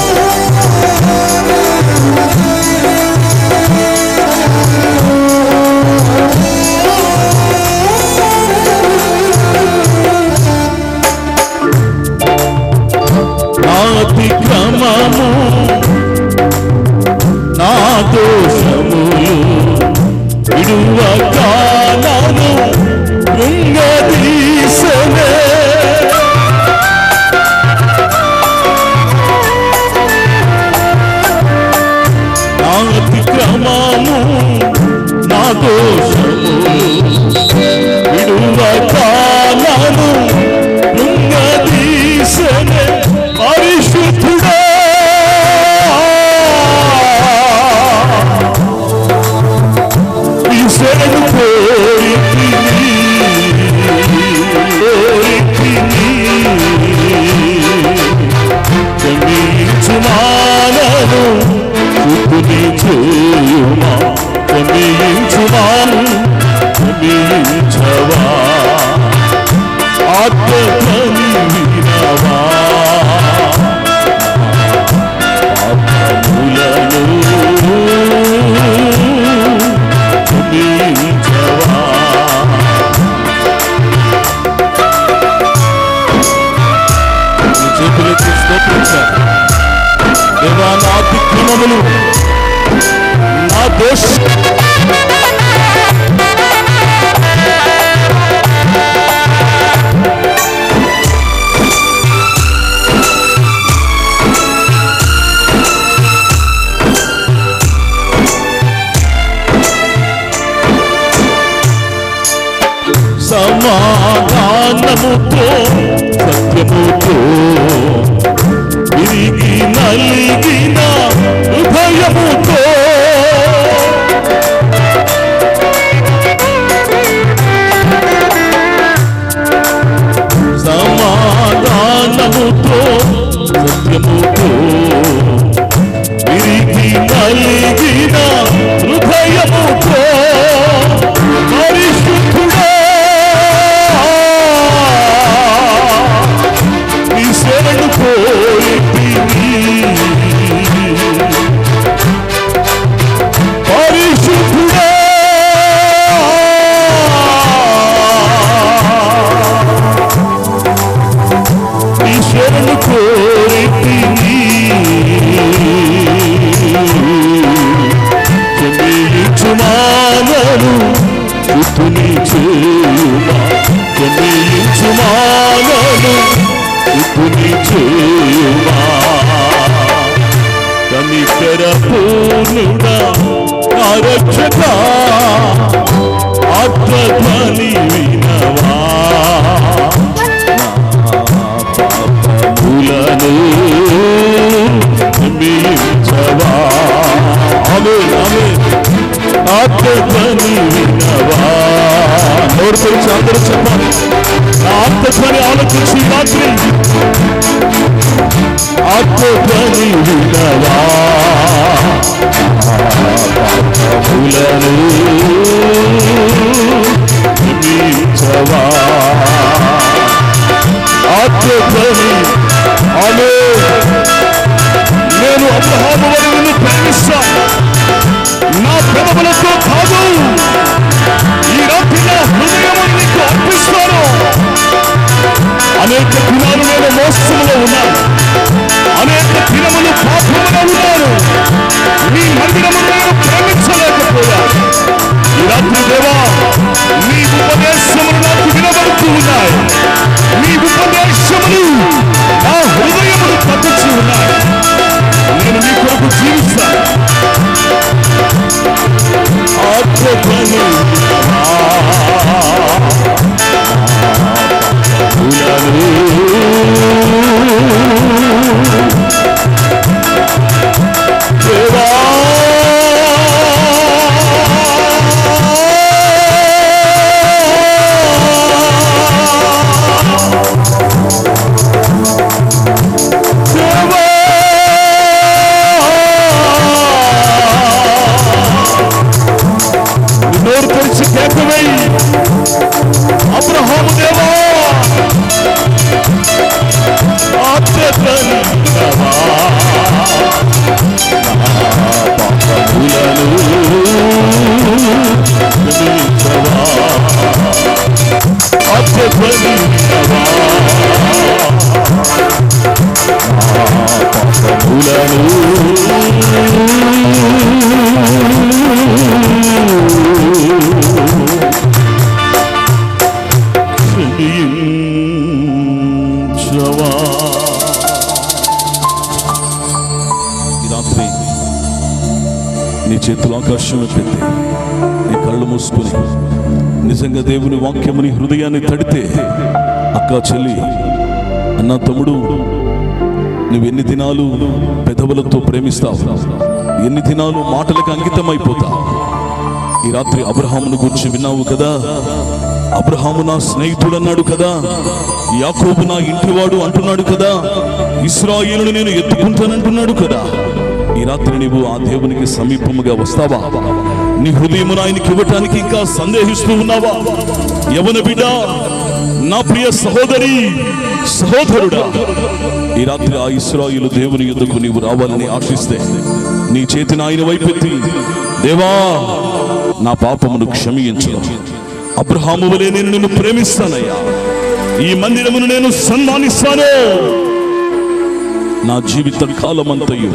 నా అతిక్రమము, నా దోషములు విడువక నన్ను కృంగదీసెనే. స్తోత్రించారు. దేవా, నా అతిక్రమములు, నా దోష సమాధానముతో సత్యముతో విరిగి నలిగిన హృదయముతో సమాధానముతో సత్యముతో విరిగి నలిగిన హృదయముతో పరిశుద్ధుడా నీ శరణు కోరితిని. పరిశుద్ధుడా నీ శరణు కోరితిని. జమించుమానను స్తుతుని చేయుమా, జమించుమానను స్తుతుని చేయుమా. కనికర పూర్ణుడా నా రక్షకా, ఆత్మధ్వని వినవా. పాపములను క్షమించవా. ఆమేన్, ఆమేన్. ఆత్మధ్వని వినవా. నోరు తెరిచి అందరూ చెప్పాలి. నా ఆత్మధ్వని ఆలోచించి రాత్రి ఆత్మధ్వని వినవా. పాపములను క్షమించవా. ఆత్మధ్వని. ఆమేన్. నేను అబ్రహాము వలె నిన్ను ప్రేమిస్తాను, నా ప్రేమలతో కాదు. ఈ రాత్రి నా హృదయమును నీకు అర్పిస్తాను. అనేక దినాలు నేను మోసములో ఉన్నాను, అనేక దినములు పాపములో ఉన్నాను. నీ మందిరమును నేను ప్రేమించలేకపోయాను. ఈ రాత్రి దేవా, నీ ఉపదేశములు నాకు వినబడుతూ ఉన్నాయి. నీ ఉపదేశములు నా హృదయమును తగ్గించి ఉన్నాయి. నేను నీ కొరకు జీవిస్తాను. ఆత్మధ్వని దేవా, నోరు తెరిచి కేకవై అబ్రహాము దేవా, ఆత్మధ్వని వినవా. పాపములను క్షమించవా. ఆత్మధ్వని వినవా. పాపములను క్షమించవా. ఈ రాత్రి నీ చేతులు ఆకాశం పెట్టి నీ కళ్ళు మూసుకుని నిజంగా దేవుని వాక్యముని హృదయాన్ని తడితే, అక్క, చెల్లి, అన్న, తమ్ముడు, నువ్వెన్ని దినాలు పెదవులతో ప్రేమిస్తావు, ఎన్ని దినాలు మాటలకు అంకితమైపోతావు. ఈ రాత్రి అబ్రహామును గురించి విన్నావు కదా. అబ్రహాము నా స్నేహితుడు అన్నాడు కదా, యాకోబు నా ఇంటివాడు అంటున్నాడు కదా, ఇశ్రాయేలును నేను ఎత్తుకుంటానంటున్నాడు కదా. ఈ రాత్రి నీవు ఆ దేవునికి సమీపముగా వస్తావా? నీ హృదయమును ఆయనకి ఇవ్వటానికి ఇంకా సందేహిస్తూ ఉన్నావా? యవన బిడ్డ, నా ప్రియ సహోదరి, సహోదరుడా, ఈ రాత్రి ఆ ఇశ్రాయేలు దేవుని యుద్ధకు నీవు రావాలని ఆశిస్తే నీ చేతిని ఆయన వైపెత్తి, దేవా, నా పాపమును క్షమించు, అబ్రహాము వలె నేను నిన్ను ప్రేమిస్తానయ్యా, ఈ మందిరమును నేను సన్మానిస్తాను, నా జీవిత కాలమంతయు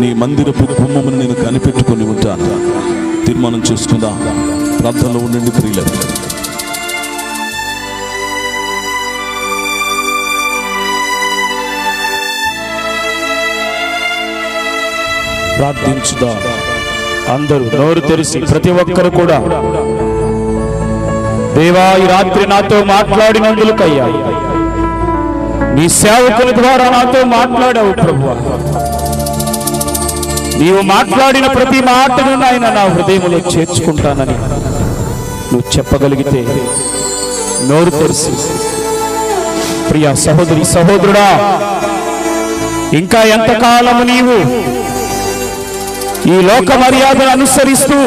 నీ మందిరపు గుమ్మమును నేను కనిపెట్టుకొని ఉంటాను. తీర్మానం చేసుకుందా. ప్రార్థనలో ఉండండి ప్రియులారా. ప్రార్థించుదా. అందరూ నోరు తెరిచి ప్రతి ఒక్కరు కూడా, దేవా ఈ రాత్రి నాతో మాట్లాడినందులకయ్యా, నీ సేవకుల ద్వారా నాతో మాట్లాడావు ప్రభువా. నీవు మాట్లాడిన ప్రతి మాటను నాయన నా హృదయంలో చేర్చుకుంటానని నువ్వు చెప్పగలిగితే నోరు తెరిచి, ప్రియ సహోదరి సహోదరుడా, ఇంకా ఎంతకాలము నీవు ఈ లోక మర్యాదను అనుసరిస్తూ,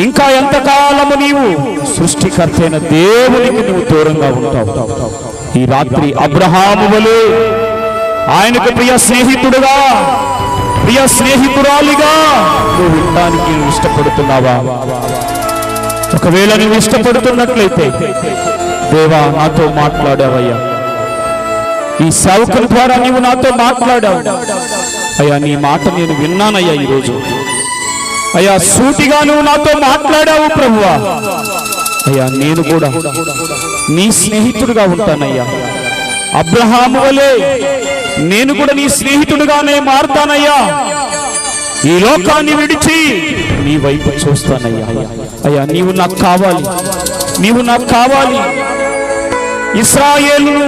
ఇంకా ఎంతకాలము నీవు సృష్టికర్త అయిన దేవునికి నువ్వు దూరంగా ఉంటావు? ఈ రాత్రి అబ్రహాము వలె ఆయనకు ప్రియ స్నేహితుడుగా, ప్రియ స్నేహితురాలిగా నువ్వు వినడానికి ఇష్టపడుతున్నావా? ఒకవేళ నువ్వు ఇష్టపడుతున్నట్లయితే, దేవా నాతో మాట్లాడావయ్యా, ఈ సేవకుల ద్వారా నీవు నాతో మాట్లాడావు అయ్యా, నీ మాట నేను విన్నానయ్యా. ఈరోజు అయ్యా సూటిగా నువ్వు నాతో మాట్లాడావు ప్రభువా. అయ్యా నేను కూడా నీ స్నేహితుడిగా ఉంటానయ్యా. అబ్రహాము వలె నేను కూడా నీ స్నేహితుడిగానే మారుతానయ్యా. ఈ లోకాన్ని విడిచి నీ వైపు చూస్తానయ్యా. అయ్యా నీవు నాకు కావాలి, నీవు నాకు కావాలి. ఇశ్రాయేలును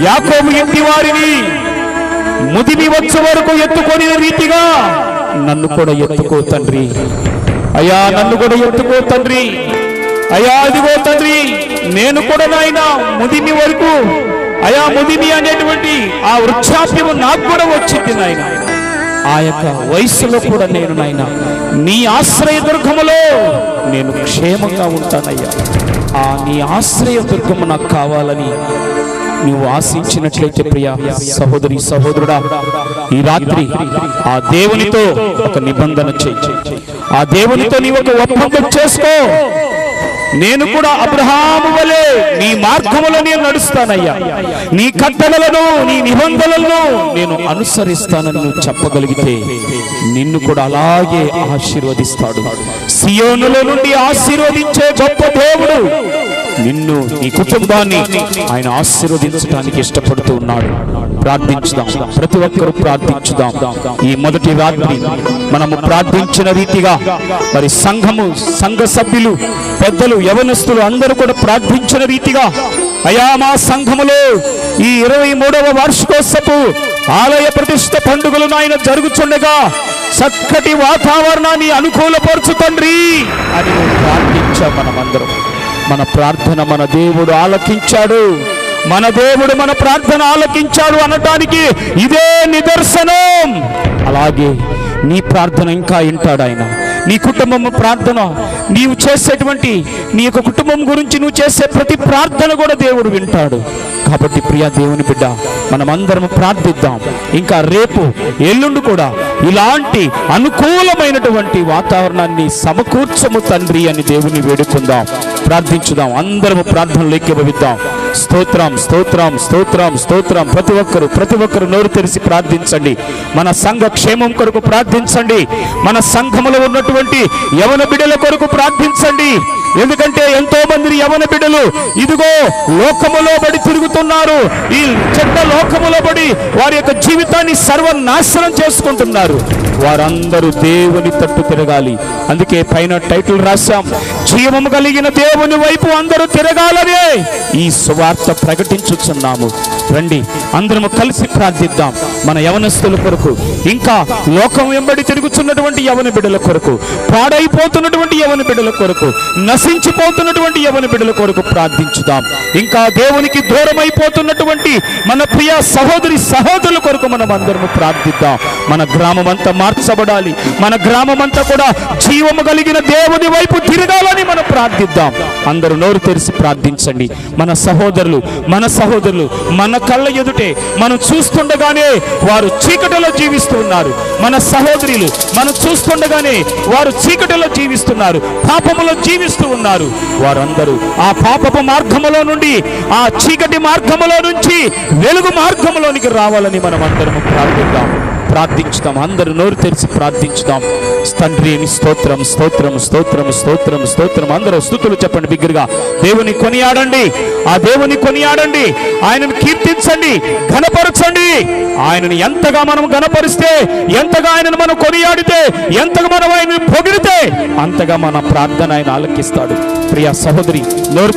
యాకోబు ఇంటి వారిని ముదిమి వచ్చే వరకు ఎత్తుకొని రీతిగా నన్ను కూడా ఎత్తుకో తండ్రి. అయ్యా నన్ను కూడా ఎత్తుకో తండ్రి. అయ్యా అదిగో తండ్రి, నేను కూడా నాయన ముదిమి వరకు, అయ్యా ముదిమి అనేటువంటి ఆ వృక్షాప్యము నాకు కూడా వచ్చింది నాయన. ఆ యొక్క వయసులో కూడా నేను నాయన నీ ఆశ్రయ దుర్గములో నేను క్షేమంగా ఉంటానయ్యా. ఆ నీ ఆశ్రయ దుర్గము నాకు కావాలని నువ్వు ఆశించినట్లయితే ప్రియ సహోదరి సహోదరుడా, ఈ రాత్రి ఆ దేవునితో ఒక నిబంధన చేయి. ఆ దేవునితో నీవు ఒక ఒప్పందం చేసుకో. నేను కూడా అబ్రహాము వలె నీ మార్గములో నేను నడుస్తానయ్యా, నీ కట్టడలను నీ నిబంధనలను నేను అనుసరిస్తానని నువ్వు చెప్పగలిగితే నిన్ను కూడా అలాగే ఆశీర్వదిస్తాడు. సియోనులో నుండి ఆశీర్వదించే గొప్ప దేవుడు నిన్ను నీ కుటుంబాన్ని ఆయన ఆశీర్వదించడానికి ఇష్టపడుతూ ఉన్నాడు. ప్రార్థించుదాం, ప్రతి ఒక్కరూ ప్రార్థించుదాం. ఈ మొదటి రాత్రి మనము ప్రార్థించిన రీతిగా మరి సంఘ సభ్యులు, పెద్దలు, యవనస్తులు అందరూ కూడా ప్రార్థించిన రీతిగా, అయా మా సంఘములో ఈ 23వ వార్షికోత్సపు ఆలయ ప్రతిష్ఠ పండుగలు నాయన జరుగుచుండగా చక్కటి వాతావరణాన్ని అనుకూలపరచు తండ్రి అని ప్రార్థించాం. మనమందరం మన ప్రార్థన మన దేవుడు ఆలకించాడు, మన దేవుడు మన ప్రార్థన ఆలకించాడు అనటానికి ఇదే నిదర్శనం. అలాగే నీ ప్రార్థన ఇంకా వింటాడు ఆయన. నీ కుటుంబం ప్రార్థన, నీవు చేసేటువంటి నీ యొక్క కుటుంబం గురించి నువ్వు చేసే ప్రతి ప్రార్థన కూడా దేవుడు వింటాడు. కాబట్టి ప్రియా దేవుని బిడ్డ, మనమందరం ప్రార్థిద్దాం. ఇంకా రేపు ఎల్లుండి కూడా ఇలాంటి అనుకూలమైనటువంటి వాతావరణాన్ని సమకూర్చము తండ్రి అని దేవుని వేడుకుందాం, ప్రార్థించుదాం. అందరము ప్రార్థనలు ఏకీభవిద్దాం. స్తోత్రం స్తోత్రం స్తోత్రం స్తోత్రం. ప్రతి ఒక్కరు నోరు తెరిచి ప్రార్థించండి. మన సంఘ క్షేమం కొరకు ప్రార్థించండి. మన సంఘములో ఉన్నటువంటి యవన బిడ్డల కొరకు ప్రార్థించండి. ఎందుకంటే ఎంతో మంది యవన బిడ్డలు ఇదిగో లోకములో పడి తిరుగుతున్నారు. ఈ చెడ్డ లోకములో పడి వారి యొక్క జీవితాన్ని సర్వనాశనం చేసుకుంటున్నారు. వారందరూ దేవుని తట్టు తిరగాలి. అందుకే పైన టైటిల్ రాశాం, జీవము కలిగిన దేవుని వైపు అందరూ తిరగాలని ఈ సువార్త ప్రకటించుచున్నాము. రండి అందరము కలిసి ప్రార్థిద్దాం. మన యవనస్తుల కొరకు, ఇంకా లోకం వెంబడి తిరుగుతున్నటువంటి యవన బిడ్డల కొరకు, పాడైపోతున్నటువంటి యవన బిడ్డల కొరకు, నశించిపోతున్నటువంటి యవన బిడ్డల కొరకు ప్రార్థించుదాం. ఇంకా దేవునికి దూరమైపోతున్నటువంటి మన ప్రియ సహోదరి సహోదరుల కొరకు మనం అందరము ప్రార్థిద్దాం. మన గ్రామం అంతా మార్చబడాలి. మన గ్రామం అంతా కూడా జీవము కలిగిన దేవుని వైపు తిరగాలని మనం ప్రార్థిద్దాం. అందరూ నోరు తెరిచి ప్రార్థించండి. మన సహోదరులు మన కళ్ళ ఎదుటే మనం చూస్తుండగానే వారు చీకటిలో జీవిస్తూ ఉన్నారు. మన సహోదరులు మనం చూస్తుండగానే వారు చీకటిలో జీవిస్తున్నారు, పాపములో జీవిస్తూ ఉన్నారు. వారందరూ ఆ పాపపు మార్గములో నుండి, ఆ చీకటి మార్గములో నుంచి వెలుగు మార్గములోనికి రావాలని మనం అందరం ప్రార్థించుదాం. అందరూ నోరు తెరిచి ప్రార్థించుదాం. తండ్రి నీ స్తోత్రం, స్తోత్రం, స్తోత్రం, స్తోత్రం, స్తోత్రం. అందరూ స్తుతులు చెప్పండి బిగ్గరగా. దేవుని కొనియాడండి, ఆ దేవుని కొనియాడండి, ఆయనను కీర్తించండి, ఘనపరచండి. ఆయనను ఎంతగా మనం ఘనపరిస్తే, ఎంతగా ఆయనను మనం కొనియాడితే, ఎంతగా మనం ఆయనను పొగిడితే అంతగా మన ప్రార్థన ఆయన ఆలకిస్తాడు. ప్రియ సహోదరి, నోరు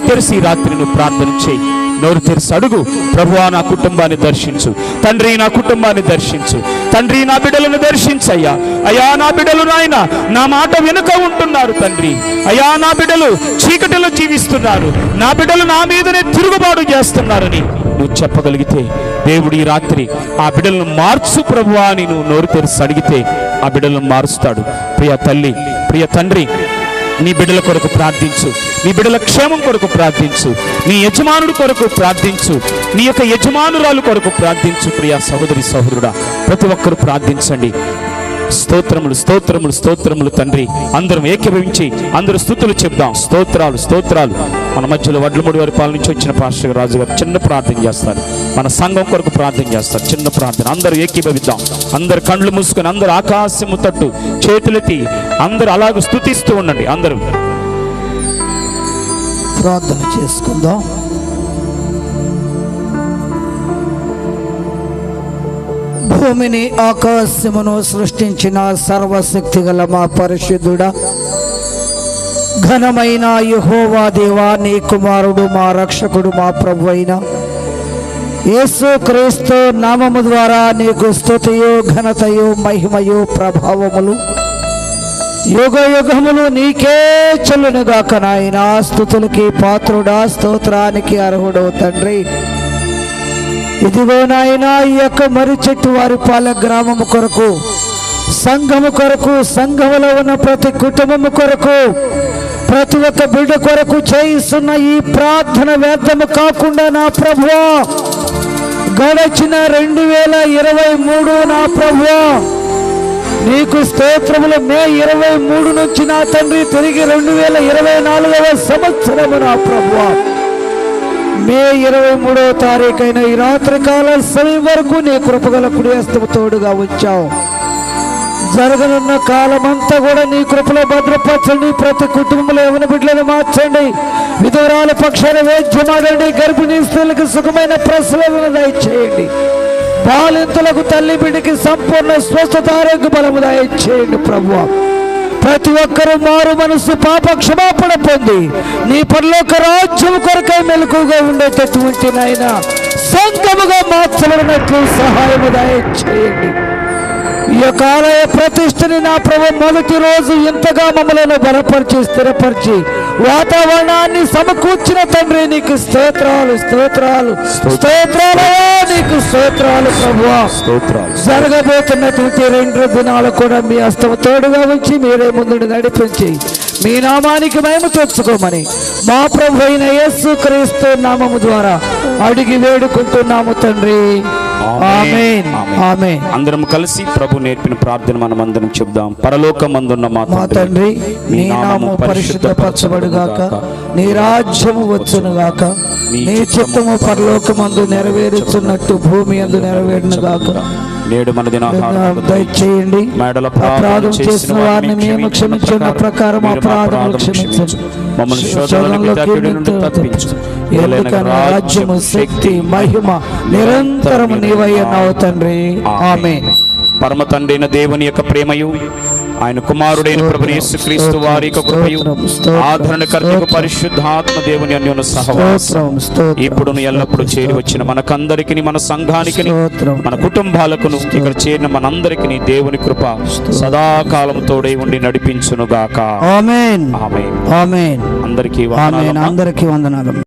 తెరిచి ఈ రాత్రి నువ్వు ప్రార్థన చేయి. నోరు తెరిచి అడుగు, ప్రభువా నా కుటుంబాన్ని దర్శించు, తండ్రి నా కుటుంబాన్ని దర్శించు, తండ్రి నా బిడ్డలను దర్శించయ్యా. అయ్యా నా బిడ్డలు నాయన నా మాట వెనుక ఉంటున్నారు తండ్రి. అయ్యా నా బిడ్డలు చీకటిలో జీవిస్తున్నారు, నా బిడ్డలు నా మీదనే తిరుగుబాటు చేస్తున్నారని నువ్వు చెప్పగలిగితే, దేవుడు ఈ రాత్రి ఆ బిడ్డలను మార్చు ప్రభువా అని నువ్వు నోరు తెరిచి అడిగితే ఆ బిడ్డలను మారుస్తాడు. ప్రియ తల్లి, ప్రియ తండ్రి, నీ బిడ్డల కొరకు ప్రార్థించు, నీ బిడ్డల క్షేమం కొరకు ప్రార్థించు, నీ యజమానుడి కొరకు ప్రార్థించు, నీ యొక్క యజమానురాలు కొరకు ప్రార్థించు. ప్రియ సహోదరి సహోదరుడా, ప్రతి ఒక్కరు ప్రార్థించండి. స్తోత్రములు, స్తోత్రములు, స్తోత్రములు తండ్రి. అందరం ఏకీభవించి అందరూ స్తుతులు చెప్దాం. స్తోత్రాలు, స్తోత్రాలు. మన మధ్యలో వడ్లమూడి వారి పాలన నుంచి వచ్చిన పాస్టర్ రాజు గారు చిన్న ప్రార్థన చేస్తారు, మన సంఘం కొరకు ప్రార్థన చేస్తారు. చిన్న ప్రార్థన అందరూ ఏకీభవిద్దాం. అందరు కళ్ళు మూసుకొని అందరూ ఆకాశము తట్టు చేతులెత్తి అందరూ అలాగ స్తుతిస్తూ ఉండండి. అందరూ ప్రార్థన చేసుకుందాం. భూమిని ఆకాశమును సృష్టించిన సర్వశక్తి గల మా పరిశుద్ధుడా, ఘనమైన యెహోవా దేవా, నీ కుమారుడు మా రక్షకుడు మా ప్రభు అయిన యేసు క్రీస్తు నామము ద్వారా నీకు స్తుతియు ఘనతయు మహిమయు ప్రభావములు యుగ యుగములు నీకే చెల్లునుగాక నాయనా. స్తుతులకి పాత్రుడా, స్తోత్రానికి అర్హుడు తండ్రి. ఇదిగో నాయనా, ఈ యొక్క మరి చెట్టు వారి పాల గ్రామము కొరకు, సంఘము కొరకు, సంఘములో ఉన్న ప్రతి కుటుంబము కొరకు, ప్రతి ఒక్క బిడ్డ కొరకు చేయిస్తున్న ఈ ప్రార్థన వ్యర్థము కాకుండా నా ప్రభువా, గడచిన 2023 నా ప్రభువా నీకు స్తోత్రములు. మే 23 నుంచి నా తండ్రి తిరిగి 2024వ సంవత్సరము నా ప్రభువా, మే 23వ తారీఖైన ఈ రాత్రి కాల సమయం వరకు నీ కృపగల కుడి హస్తము తోడుగా ఉంచావు. జరగనున్న కాలమంతా కూడా నీ కృపలో భద్రపరచండి. ప్రతి కుటుంబంలో యవన బిడ్డలను మార్చండి, విధవరాల పక్షాన వేద్యమాడండి, గర్భిణీ స్త్రీలకు సుఖమైన ప్రసవమును దయచేయండి, బాలింతలకు తల్లి బిడ్డకి సంపూర్ణ స్వస్థత ఆరోగ్య బలము దయచేయండి ప్రభువా. ప్రతి ఒక్కరూ మారు మనసు పాప క్షమాపణ పొంది నీ పరలోక రాజ్యం కొరకై మెలకుగా ఉండేటటువంటి నాయన సంఘముగా మార్చబడినట్లు సహాయము దయచేయండి. ఈ యొక్క ఆలయ ప్రతిష్టని నా ప్రభు మొదటి రోజు ఇంతగా మమ్మలను బలపరిచి స్థిరపరిచి వాతావరణాన్ని సమకూర్చిన తండ్రి నీకు స్తోత్రాలు, స్తోత్రాలు, స్తోత్రాలు, నీకు స్తోత్రాలు ప్రభువా. జరగబోతున్నటువంటి 2 దినాలు కూడా మీ హస్తము తోడుగా ఉంచి మీరే ముందు నడిపించి మీ నామానికి మహిమ తెచ్చుకోమని మా ప్రభు అయిన యేసు క్రీస్తు నామము ద్వారా అడిగి వేడుకుంటున్నాము తండ్రి. ఆమేన్, ఆమేన్. అందరం కలిసి ప్రభు నేర్పిన ప్రార్థన మనం అందరం చెప్దాం. పరలోకమందున్న మా తండ్రి, నీ నామము పరిశుద్ధపరచబడుగాక, నీ రాజ్యము వచ్చునుగాక, నీ చిత్తము పరలోకమందు నెరవేరుచున్నట్టు భూమి యందు నెరవేరునుగాక. నేడు మన దినాహారము దయచేయండి. అపరాధం చేసిన వారిని మేము క్షమించిన ప్రకారం అపరాధములు క్షమించండి, మమ్మల్ని శోధనలోకి తప్పించు. ఎందుకని రాజ్యము, శక్తి, మహిమ నిరంతరము నీవయ్యున్నావు తండ్రి. ఆమేన్. పరమ తండ్రైన దేవుని యొక్క ప్రేమయు, ఆయన కుమారుడైన ప్రభువు యేసుక్రీస్తు వారి యొక్క కృపయు, ఆదరణకర్తకు పరిశుద్ధాత్మ దేవుని అన్యోన్య సహవాసం ఇప్పుడును ఎల్లప్పుడూ చేరి వచ్చిన మనకందరికి, మన సంఘానికి, మన కుటుంబాలకు, ఇక్కడ చేరిన మనందరికి దేవుని కృప సదాకాలం తోడై ఉండి నడిపించునుగాక. ఆమేన్, ఆమేన్, ఆమేన్. అందరికీ వందనాలు.